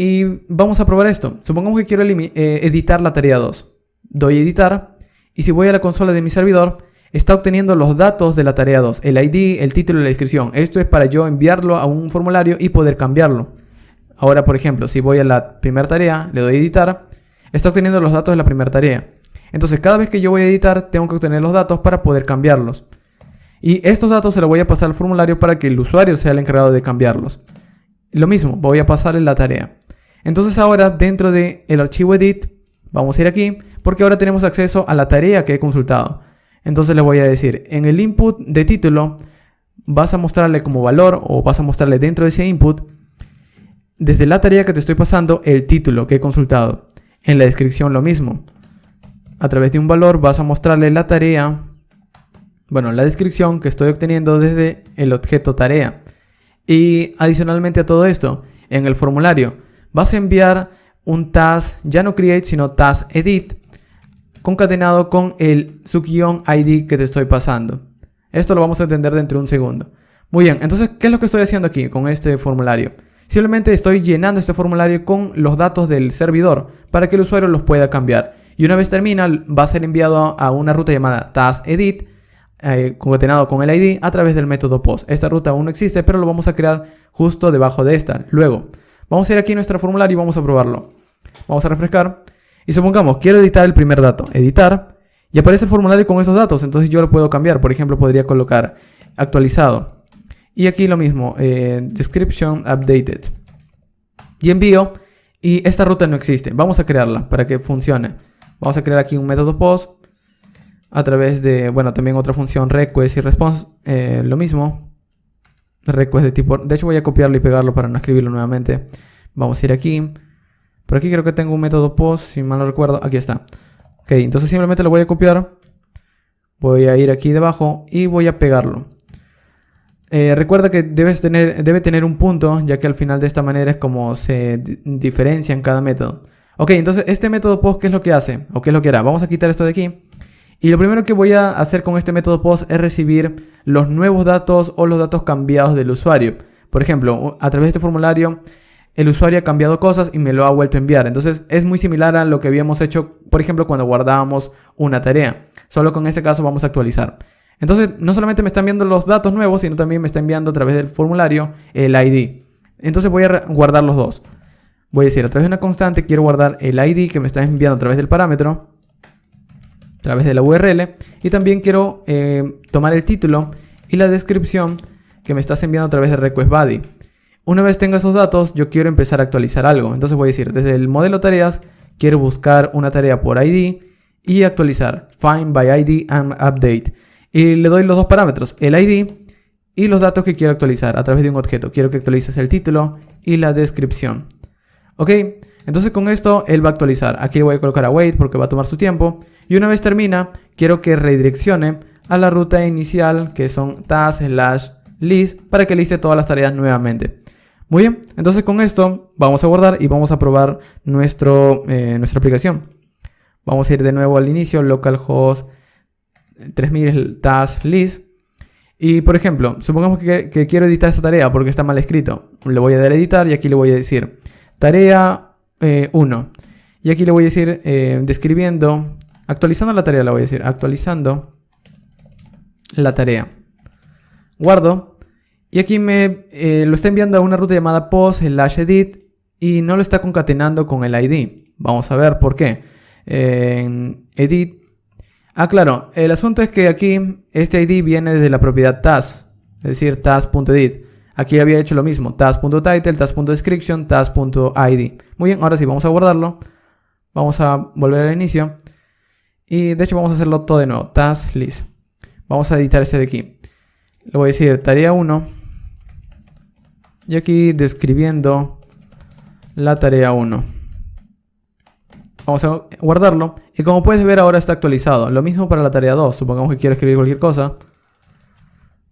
Y vamos a probar esto. Supongamos que quiero editar la tarea 2. Doy editar. Y si voy a la consola de mi servidor, está obteniendo los datos de la tarea 2. El ID, el título y la descripción. Esto es para yo enviarlo a un formulario y poder cambiarlo. Ahora, por ejemplo, si voy a la primera tarea, le doy editar. Está obteniendo los datos de la primera tarea. Entonces, cada vez que yo voy a editar, tengo que obtener los datos para poder cambiarlos. Y estos datos se los voy a pasar al formulario para que el usuario sea el encargado de cambiarlos. Lo mismo, voy a pasarle la tarea. Entonces ahora dentro del archivo edit, vamos a ir aquí, porque ahora tenemos acceso a la tarea que he consultado. Entonces le voy a decir, en el input de título, vas a mostrarle como valor, o vas a mostrarle dentro de ese input, desde la tarea que te estoy pasando, el título que he consultado. En la descripción lo mismo. A través de un valor vas a mostrarle la tarea, bueno, la descripción que estoy obteniendo desde el objeto tarea. Y adicionalmente a todo esto, en el formulario, vas a enviar un task, ya no create, sino task edit, concatenado con el sub-ID que te estoy pasando. Esto lo vamos a entender dentro de un segundo. Muy bien, entonces, ¿qué es lo que estoy haciendo aquí con este formulario? Simplemente estoy llenando este formulario con los datos del servidor para que el usuario los pueda cambiar. Y una vez termina, va a ser enviado a una ruta llamada task edit, concatenado con el ID a través del método post. Esta ruta aún no existe, pero lo vamos a crear justo debajo de esta. Luego, vamos a ir aquí a nuestro formulario y vamos a probarlo. Vamos a refrescar. Y supongamos, quiero editar el primer dato. Editar. Y aparece el formulario con esos datos. Entonces yo lo puedo cambiar. Por ejemplo, podría colocar actualizado. Y aquí lo mismo. Description updated. Y envío. Y esta ruta no existe. Vamos a crearla para que funcione. Vamos a crear aquí un método post. A través de, bueno, también otra función request y response. Lo mismo. Request de tipo, de hecho voy a copiarlo y pegarlo para no escribirlo nuevamente. Vamos a ir aquí. Por aquí creo que tengo un método post, si mal no recuerdo. Aquí está. Ok, entonces simplemente lo voy a copiar. Voy a ir aquí debajo y voy a pegarlo. Recuerda que debe tener un punto, ya que al final de esta manera es como se diferencia en cada método. Ok, entonces este método post, ¿qué es lo que hace? ¿O qué es lo que hará? Vamos a quitar esto de aquí. Y lo primero que voy a hacer con este método post es recibir los nuevos datos o los datos cambiados del usuario. Por ejemplo, a través de este formulario, el usuario ha cambiado cosas y me lo ha vuelto a enviar. Entonces es muy similar a lo que habíamos hecho, por ejemplo, cuando guardábamos una tarea. Solo que en este caso vamos a actualizar. Entonces no solamente me está enviando los datos nuevos, sino también me está enviando a través del formulario el ID. Entonces voy a guardar los dos. Voy a decir, a través de una constante quiero guardar el ID que me está enviando a través del parámetro, a través de la URL, y también quiero tomar el título y la descripción que me estás enviando a través de request body. Una vez tenga esos datos, yo quiero empezar a actualizar algo. Entonces voy a decir, desde el modelo tareas, quiero buscar una tarea por ID y actualizar. Find by ID and update. Y le doy los dos parámetros, el ID y los datos que quiero actualizar a través de un objeto. Quiero que actualices el título y la descripción. Ok, entonces con esto él va a actualizar. Aquí voy a colocar await porque va a tomar su tiempo. Y una vez termina, quiero que redireccione a la ruta inicial, que son task/list, para que liste todas las tareas nuevamente. Muy bien, entonces con esto vamos a guardar y vamos a probar nuestra aplicación. Vamos a ir de nuevo al inicio, localhost 3000 task list. Y por ejemplo, supongamos que quiero editar esta tarea porque está mal escrito. Le voy a dar a editar y aquí le voy a decir tarea 1. Y aquí le voy a decir describiendo, actualizando la tarea, le voy a decir actualizando la tarea. Guardo. Y aquí me lo está enviando a una ruta llamada post/edit y no lo está concatenando con el ID. Vamos a ver por qué. En edit. Claro, el asunto es que aquí este ID viene desde la propiedad task, es decir, task.edit. Aquí había hecho lo mismo, task.title, task.description, task.id. Muy bien, ahora sí, vamos a guardarlo. Vamos a volver al inicio. Y de hecho vamos a hacerlo todo de nuevo, task list. Vamos a editar este de aquí. Le voy a decir tarea 1. Y aquí describiendo la tarea 1. Vamos a guardarlo. Y como puedes ver ahora está actualizado. Lo mismo para la tarea 2. Supongamos que quiero escribir cualquier cosa.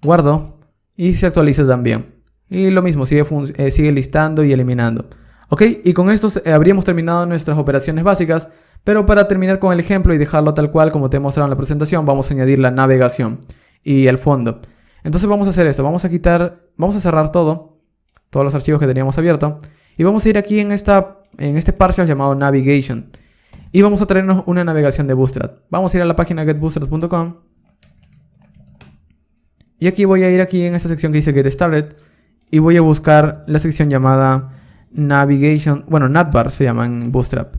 Guardo. Y se actualiza también. Y lo mismo, sigue listando y eliminando. Ok, y con esto habríamos terminado nuestras operaciones básicas. Pero para terminar con el ejemplo y dejarlo tal cual como te he mostrado en la presentación, vamos a añadir la navegación y el fondo. Entonces vamos a hacer esto. Vamos a cerrar todos los archivos que teníamos abiertos. Y vamos a ir aquí en este partial llamado navigation. Y vamos a traernos una navegación de Bootstrap. Vamos a ir a la página getbootstrap.com. Y aquí voy a ir en esta sección que dice Get Started. Y voy a buscar la sección llamada Navigation. Bueno, Navbar se llama en Bootstrap.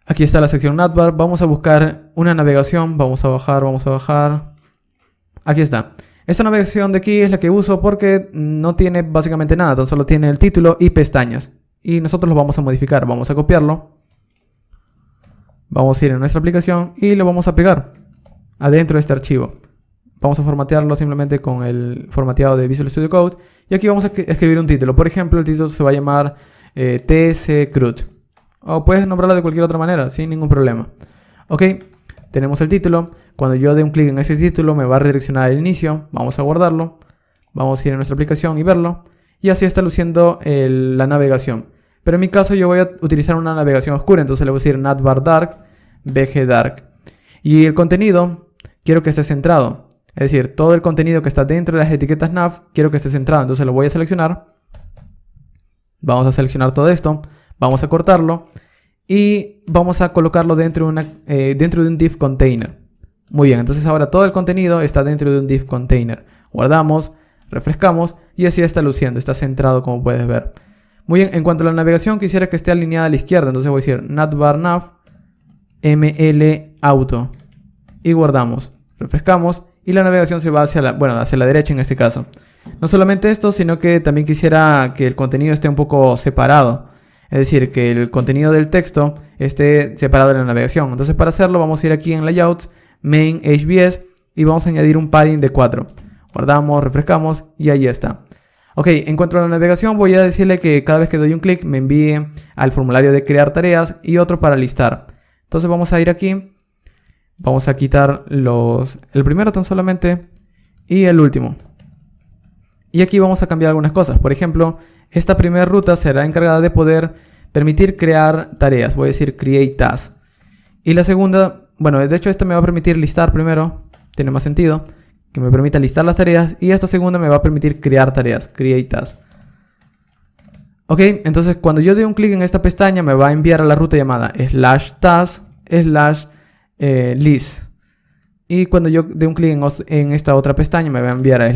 Aquí está la sección Navbar. Vamos a buscar una navegación. Vamos a bajar. Aquí está. Esta navegación de aquí es la que uso porque no tiene básicamente nada. Tan solo tiene el título y pestañas. Y nosotros lo vamos a modificar. Vamos a copiarlo. Vamos a ir a nuestra aplicación y lo vamos a pegar adentro de este archivo. Vamos a formatearlo simplemente con el formateado de Visual Studio Code. Y aquí vamos a escribir un título. Por ejemplo, el título se va a llamar tscrud. O puedes nombrarlo de cualquier otra manera, sin ningún problema. Ok, tenemos el título. Cuando yo dé un clic en ese título me va a redireccionar al inicio. Vamos a guardarlo. Vamos a ir a nuestra aplicación y verlo. Y así está luciendo la navegación. Pero en mi caso yo voy a utilizar una navegación oscura. Entonces le voy a decir navbar dark, bg dark. Y el contenido quiero que esté centrado. Es decir, todo el contenido que está dentro de las etiquetas nav quiero que esté centrado. Entonces lo voy a seleccionar. Vamos a seleccionar todo esto. Vamos a cortarlo. Y vamos a colocarlo dentro de un div container. Muy bien, entonces ahora todo el contenido está dentro de un div container. Guardamos, refrescamos y así está luciendo. Está centrado como puedes ver. Muy bien, en cuanto a la navegación quisiera que esté alineada a la izquierda. Entonces voy a decir navbar nav ml auto. Y guardamos, refrescamos. Y la navegación se va hacia la derecha en este caso. No solamente esto, sino que también quisiera que el contenido esté un poco separado. Es decir, que el contenido del texto esté separado de la navegación. Entonces para hacerlo vamos a ir aquí en Layouts, Main HBS y vamos a añadir un padding de 4. Guardamos, refrescamos y ahí está. Ok, en cuanto a la navegación voy a decirle que cada vez que doy un clic me envíe al formulario de crear tareas y otro para listar. Entonces vamos a ir aquí. Vamos a quitar el primero tan solamente y el último. Y aquí vamos a cambiar algunas cosas. Por ejemplo, esta primera ruta será encargada de poder permitir crear tareas. Voy a decir create task. Y la segunda, bueno, de hecho esta me va a permitir listar primero. Tiene más sentido que me permita listar las tareas. Y esta segunda me va a permitir crear tareas, create task. Ok, entonces cuando yo dé un clic en esta pestaña me va a enviar a la ruta llamada /task/ list. Y cuando yo dé un clic en esta otra pestaña me va a enviar a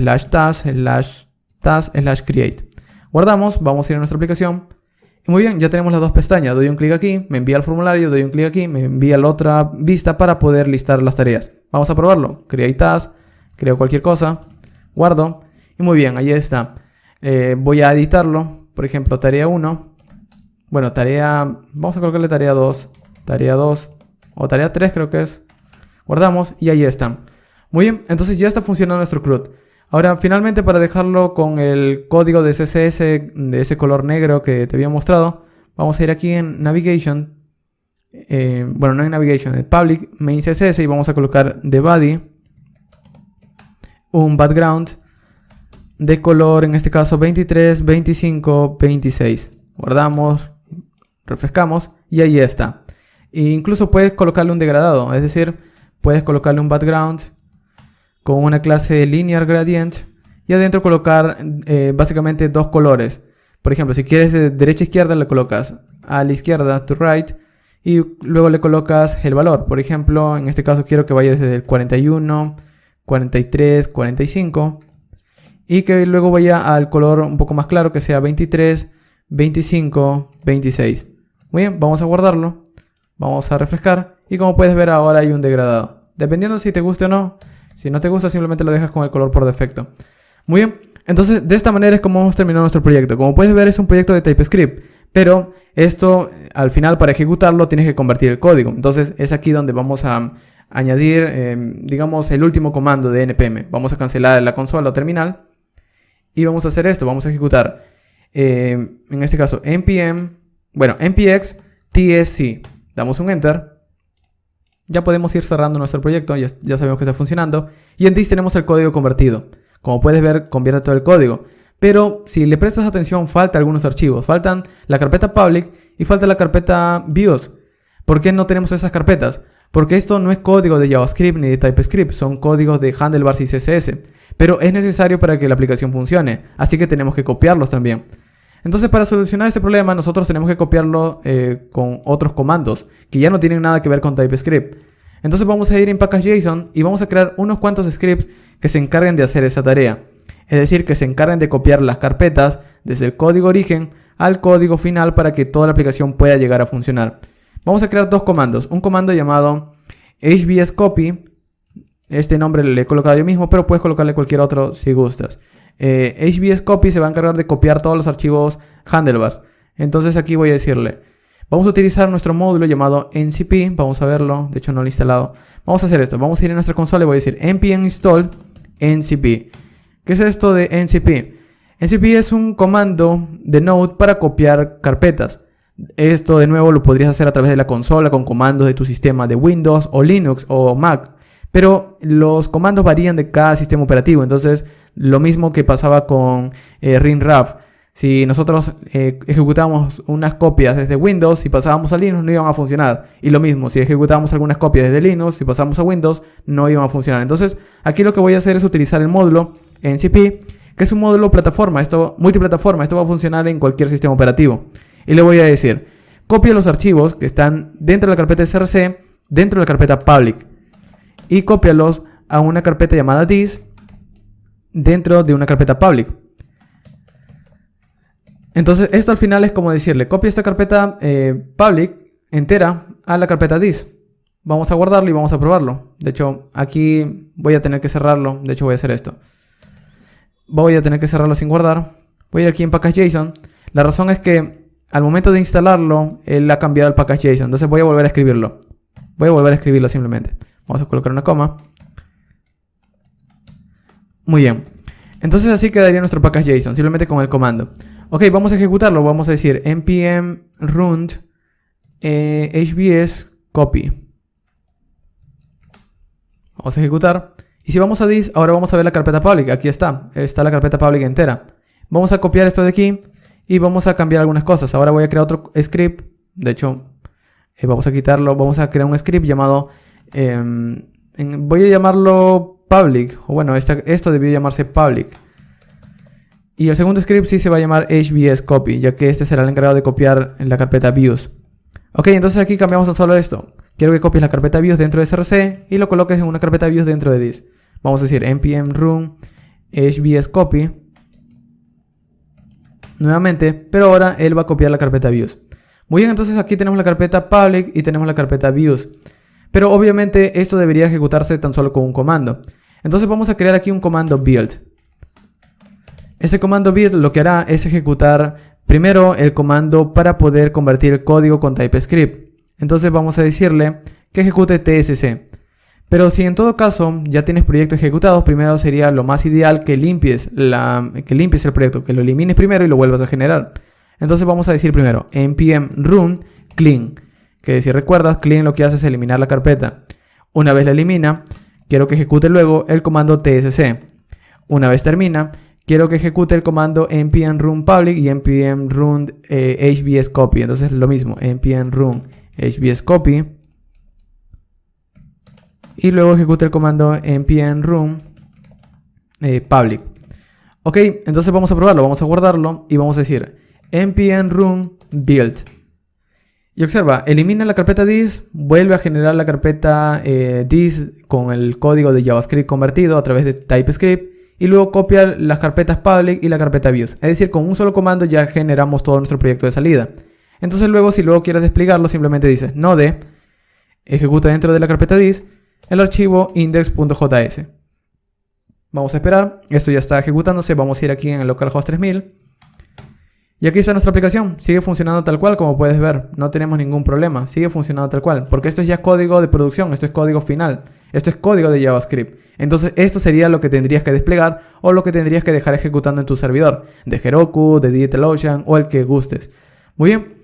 /task/create. Guardamos, vamos a ir a nuestra aplicación. Y muy bien, ya tenemos las dos pestañas. Doy un clic aquí, me envía al formulario, doy un clic aquí, me envía a la otra vista para poder listar las tareas. Vamos a probarlo. Create task, creo cualquier cosa, guardo. Y muy bien, ahí está. Voy a editarlo. Por ejemplo, tarea 1. Bueno, vamos a colocarle tarea 2. Tarea 2. O tarea 3 creo que es. Guardamos y ahí está. Muy bien, entonces ya está funcionando nuestro CRUD. Ahora, finalmente, para dejarlo con el código de CSS de ese color negro que te había mostrado, vamos a ir aquí en Navigation. Bueno, no en Navigation, en Public Main CSS y vamos a colocar de body un background de color, en este caso 23, 25, 26. Guardamos, refrescamos y ahí está. E incluso puedes colocarle un degradado, es decir, puedes colocarle un background con una clase linear gradient y adentro colocar básicamente dos colores. Por ejemplo, si quieres de derecha a izquierda, le colocas a la izquierda, to right, y luego le colocas el valor. Por ejemplo, en este caso quiero que vaya desde el 41, 43, 45 y que luego vaya al color un poco más claro, que sea 23, 25, 26. Muy bien, vamos a guardarlo, vamos a refrescar y como puedes ver ahora hay un degradado. Dependiendo si te guste o no, si no te gusta simplemente lo dejas con el color por defecto. Muy bien, entonces de esta manera es como hemos terminado nuestro proyecto. Como puedes ver es un proyecto de TypeScript, pero esto al final para ejecutarlo tienes que convertir el código. Entonces es aquí donde vamos a añadir, digamos, el último comando de npm. Vamos a cancelar la consola o terminal y vamos a hacer esto, vamos a ejecutar, en este caso npx tsc, damos un enter. Ya podemos ir cerrando nuestro proyecto, ya sabemos que está funcionando. Y en this tenemos el código convertido. Como puedes ver, convierte todo el código. Pero si le prestas atención, faltan algunos archivos. Faltan la carpeta public y falta la carpeta views. ¿Por qué no tenemos esas carpetas? Porque esto no es código de JavaScript ni de TypeScript, son códigos de handlebars y CSS. Pero es necesario para que la aplicación funcione, así que tenemos que copiarlos también. Entonces, para solucionar este problema, nosotros tenemos que copiarlo con otros comandos que ya no tienen nada que ver con TypeScript. Entonces vamos a ir en package.json y vamos a crear unos cuantos scripts que se encarguen de hacer esa tarea. Es decir, que se encarguen de copiar las carpetas desde el código origen al código final para que toda la aplicación pueda llegar a funcionar. Vamos a crear dos comandos. Un comando llamado hbscopy. Este nombre le he colocado yo mismo, pero puedes colocarle cualquier otro si gustas. hbscopy se va a encargar de copiar todos los archivos handlebars. Entonces aquí voy a decirle, vamos a utilizar nuestro módulo llamado ncp. Vamos a verlo, de hecho no lo he instalado. Vamos a hacer esto, vamos a ir a nuestra consola y voy a decir npm install ncp. ¿Qué es esto de ncp? ncp es un comando de Node para copiar carpetas. Esto de nuevo lo podrías hacer a través de la consola con comandos de tu sistema de Windows o Linux o Mac. Pero los comandos varían de cada sistema operativo. Entonces, lo mismo que pasaba con rinraf. Si nosotros ejecutamos unas copias desde Windows y pasábamos a Linux, no iban a funcionar. Y lo mismo, si ejecutamos algunas copias desde Linux y pasamos a Windows, no iban a funcionar. Entonces, aquí lo que voy a hacer es utilizar el módulo ncp, que es un módulo plataforma, multiplataforma. Esto va a funcionar en cualquier sistema operativo. Y le voy a decir, copia los archivos que están dentro de la carpeta src, dentro de la carpeta public. Y cópialos a una carpeta llamada this dentro de una carpeta public. Entonces esto al final es como decirle, copia esta carpeta public entera a la carpeta this. Vamos a guardarlo y vamos a probarlo. De hecho aquí voy a tener que cerrarlo. De hecho voy a hacer esto. Voy a tener que cerrarlo sin guardar. Voy a ir aquí en package.json. La razón es que al momento de instalarlo él ha cambiado el package.json. Entonces voy a volver a escribirlo. Voy a volver a escribirlo simplemente. Vamos a colocar una coma. Muy bien. Entonces así quedaría nuestro package.json, simplemente con el comando. Ok, vamos a ejecutarlo. Vamos a decir npm run hbscopy. Vamos a ejecutar. Y si vamos a this, ahora vamos a ver la carpeta public. Aquí está. Está la carpeta public entera. Vamos a copiar esto de aquí y vamos a cambiar algunas cosas. Ahora voy a crear otro script. De hecho, vamos a quitarlo. Vamos a crear un script llamado... voy a llamarlo public. O bueno, esto debió llamarse public. Y el segundo script sí se va a llamar hbscopy, ya que este será el encargado de copiar en la carpeta views. Ok, entonces aquí cambiamos tan solo esto. Quiero que copies la carpeta views dentro de src y lo coloques en una carpeta views dentro de this. Vamos a decir npm run hbscopy nuevamente, pero ahora él va a copiar la carpeta views. Muy bien, entonces aquí tenemos la carpeta public y tenemos la carpeta views. Pero obviamente esto debería ejecutarse tan solo con un comando. Entonces vamos a crear aquí un comando build. Ese comando build lo que hará es ejecutar primero el comando para poder convertir el código con TypeScript. Entonces vamos a decirle que ejecute tsc. Pero si en todo caso ya tienes proyectos ejecutados, primero sería lo más ideal que limpies el proyecto, que lo elimines primero y lo vuelvas a generar. Entonces vamos a decir primero npm run clean, que si recuerdas, clean lo que hace es eliminar la carpeta. Una vez la elimina, quiero que ejecute luego el comando tsc. Una vez termina, quiero que ejecute el comando npm run public y npm run hbscopy. Entonces lo mismo, npm run hbscopy y luego ejecuta el comando npm run public. Ok, entonces vamos a probarlo, vamos a guardarlo y vamos a decir npm run build. Y observa, elimina la carpeta this, vuelve a generar la carpeta this con el código de JavaScript convertido a través de TypeScript y luego copia las carpetas public y la carpeta views. Es decir, con un solo comando ya generamos todo nuestro proyecto de salida. Entonces luego, si luego quieres desplegarlo, simplemente dices node, ejecuta dentro de la carpeta this el archivo index.js. Vamos a esperar, esto ya está ejecutándose, vamos a ir aquí en el localhost 3000. Y aquí está nuestra aplicación, sigue funcionando tal cual como puedes ver, no tenemos ningún problema, sigue funcionando tal cual, porque esto es ya código de producción, esto es código final, esto es código de JavaScript. Entonces esto sería lo que tendrías que desplegar o lo que tendrías que dejar ejecutando en tu servidor, de Heroku, de DigitalOcean o el que gustes. Muy bien,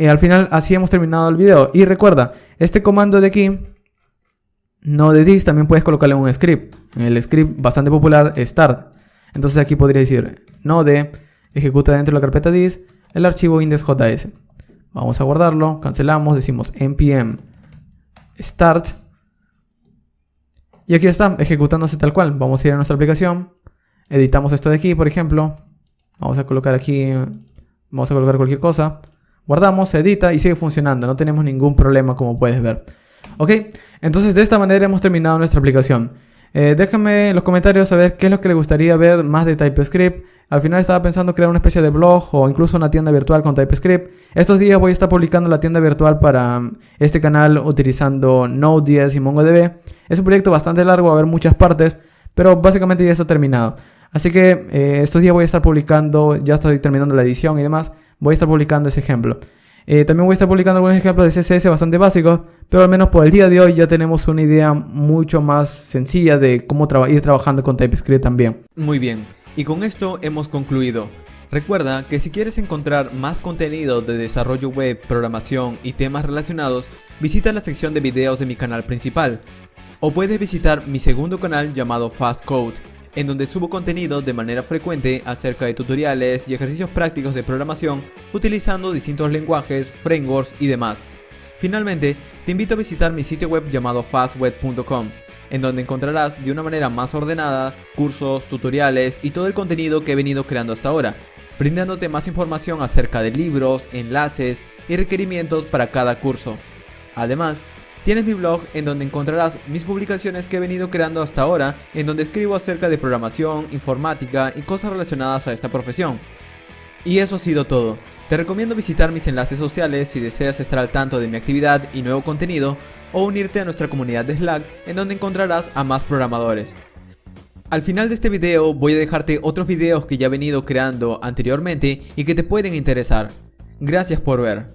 al final así hemos terminado el video. Y recuerda, este comando de aquí, node this, también puedes colocarle un script, el script bastante popular start. Entonces aquí podría decir node ejecuta dentro de la carpeta this el archivo index.js. Vamos a guardarlo, cancelamos, decimos npm start y aquí está ejecutándose tal cual. Vamos a ir a nuestra aplicación, editamos esto de aquí, por ejemplo, vamos a colocar aquí, vamos a colocar cualquier cosa, guardamos, se edita y sigue funcionando, no tenemos ningún problema como puedes ver. Ok, entonces de esta manera hemos terminado nuestra aplicación. Déjenme en los comentarios saber qué es lo que les gustaría ver más de TypeScript. Al final estaba pensando crear una especie de blog o incluso una tienda virtual con TypeScript. Estos días voy a estar publicando la tienda virtual para este canal utilizando Node.js y MongoDB. Es un proyecto bastante largo, va a haber muchas partes, pero básicamente ya está terminado. Así que estos días voy a estar publicando, ya estoy terminando la edición y demás, voy a estar publicando ese ejemplo. También voy a estar publicando algunos ejemplos de CSS bastante básicos, pero al menos por el día de hoy ya tenemos una idea mucho más sencilla de cómo ir trabajando con TypeScript también. Muy bien, y con esto hemos concluido. Recuerda que si quieres encontrar más contenido de desarrollo web, programación y temas relacionados, visita la sección de videos de mi canal principal. O puedes visitar mi segundo canal llamado Fast Code, en donde subo contenido de manera frecuente acerca de tutoriales y ejercicios prácticos de programación utilizando distintos lenguajes, frameworks y demás. Finalmente, te invito a visitar mi sitio web llamado fastweb.com, en donde encontrarás de una manera más ordenada cursos, tutoriales y todo el contenido que he venido creando hasta ahora, brindándote más información acerca de libros, enlaces y requerimientos para cada curso. Además, tienes mi blog en donde encontrarás mis publicaciones que he venido creando hasta ahora, en donde escribo acerca de programación, informática y cosas relacionadas a esta profesión. Y eso ha sido todo. Te recomiendo visitar mis enlaces sociales si deseas estar al tanto de mi actividad y nuevo contenido, o unirte a nuestra comunidad de Slack en donde encontrarás a más programadores. Al final de este video voy a dejarte otros videos que ya he venido creando anteriormente y que te pueden interesar. Gracias por ver.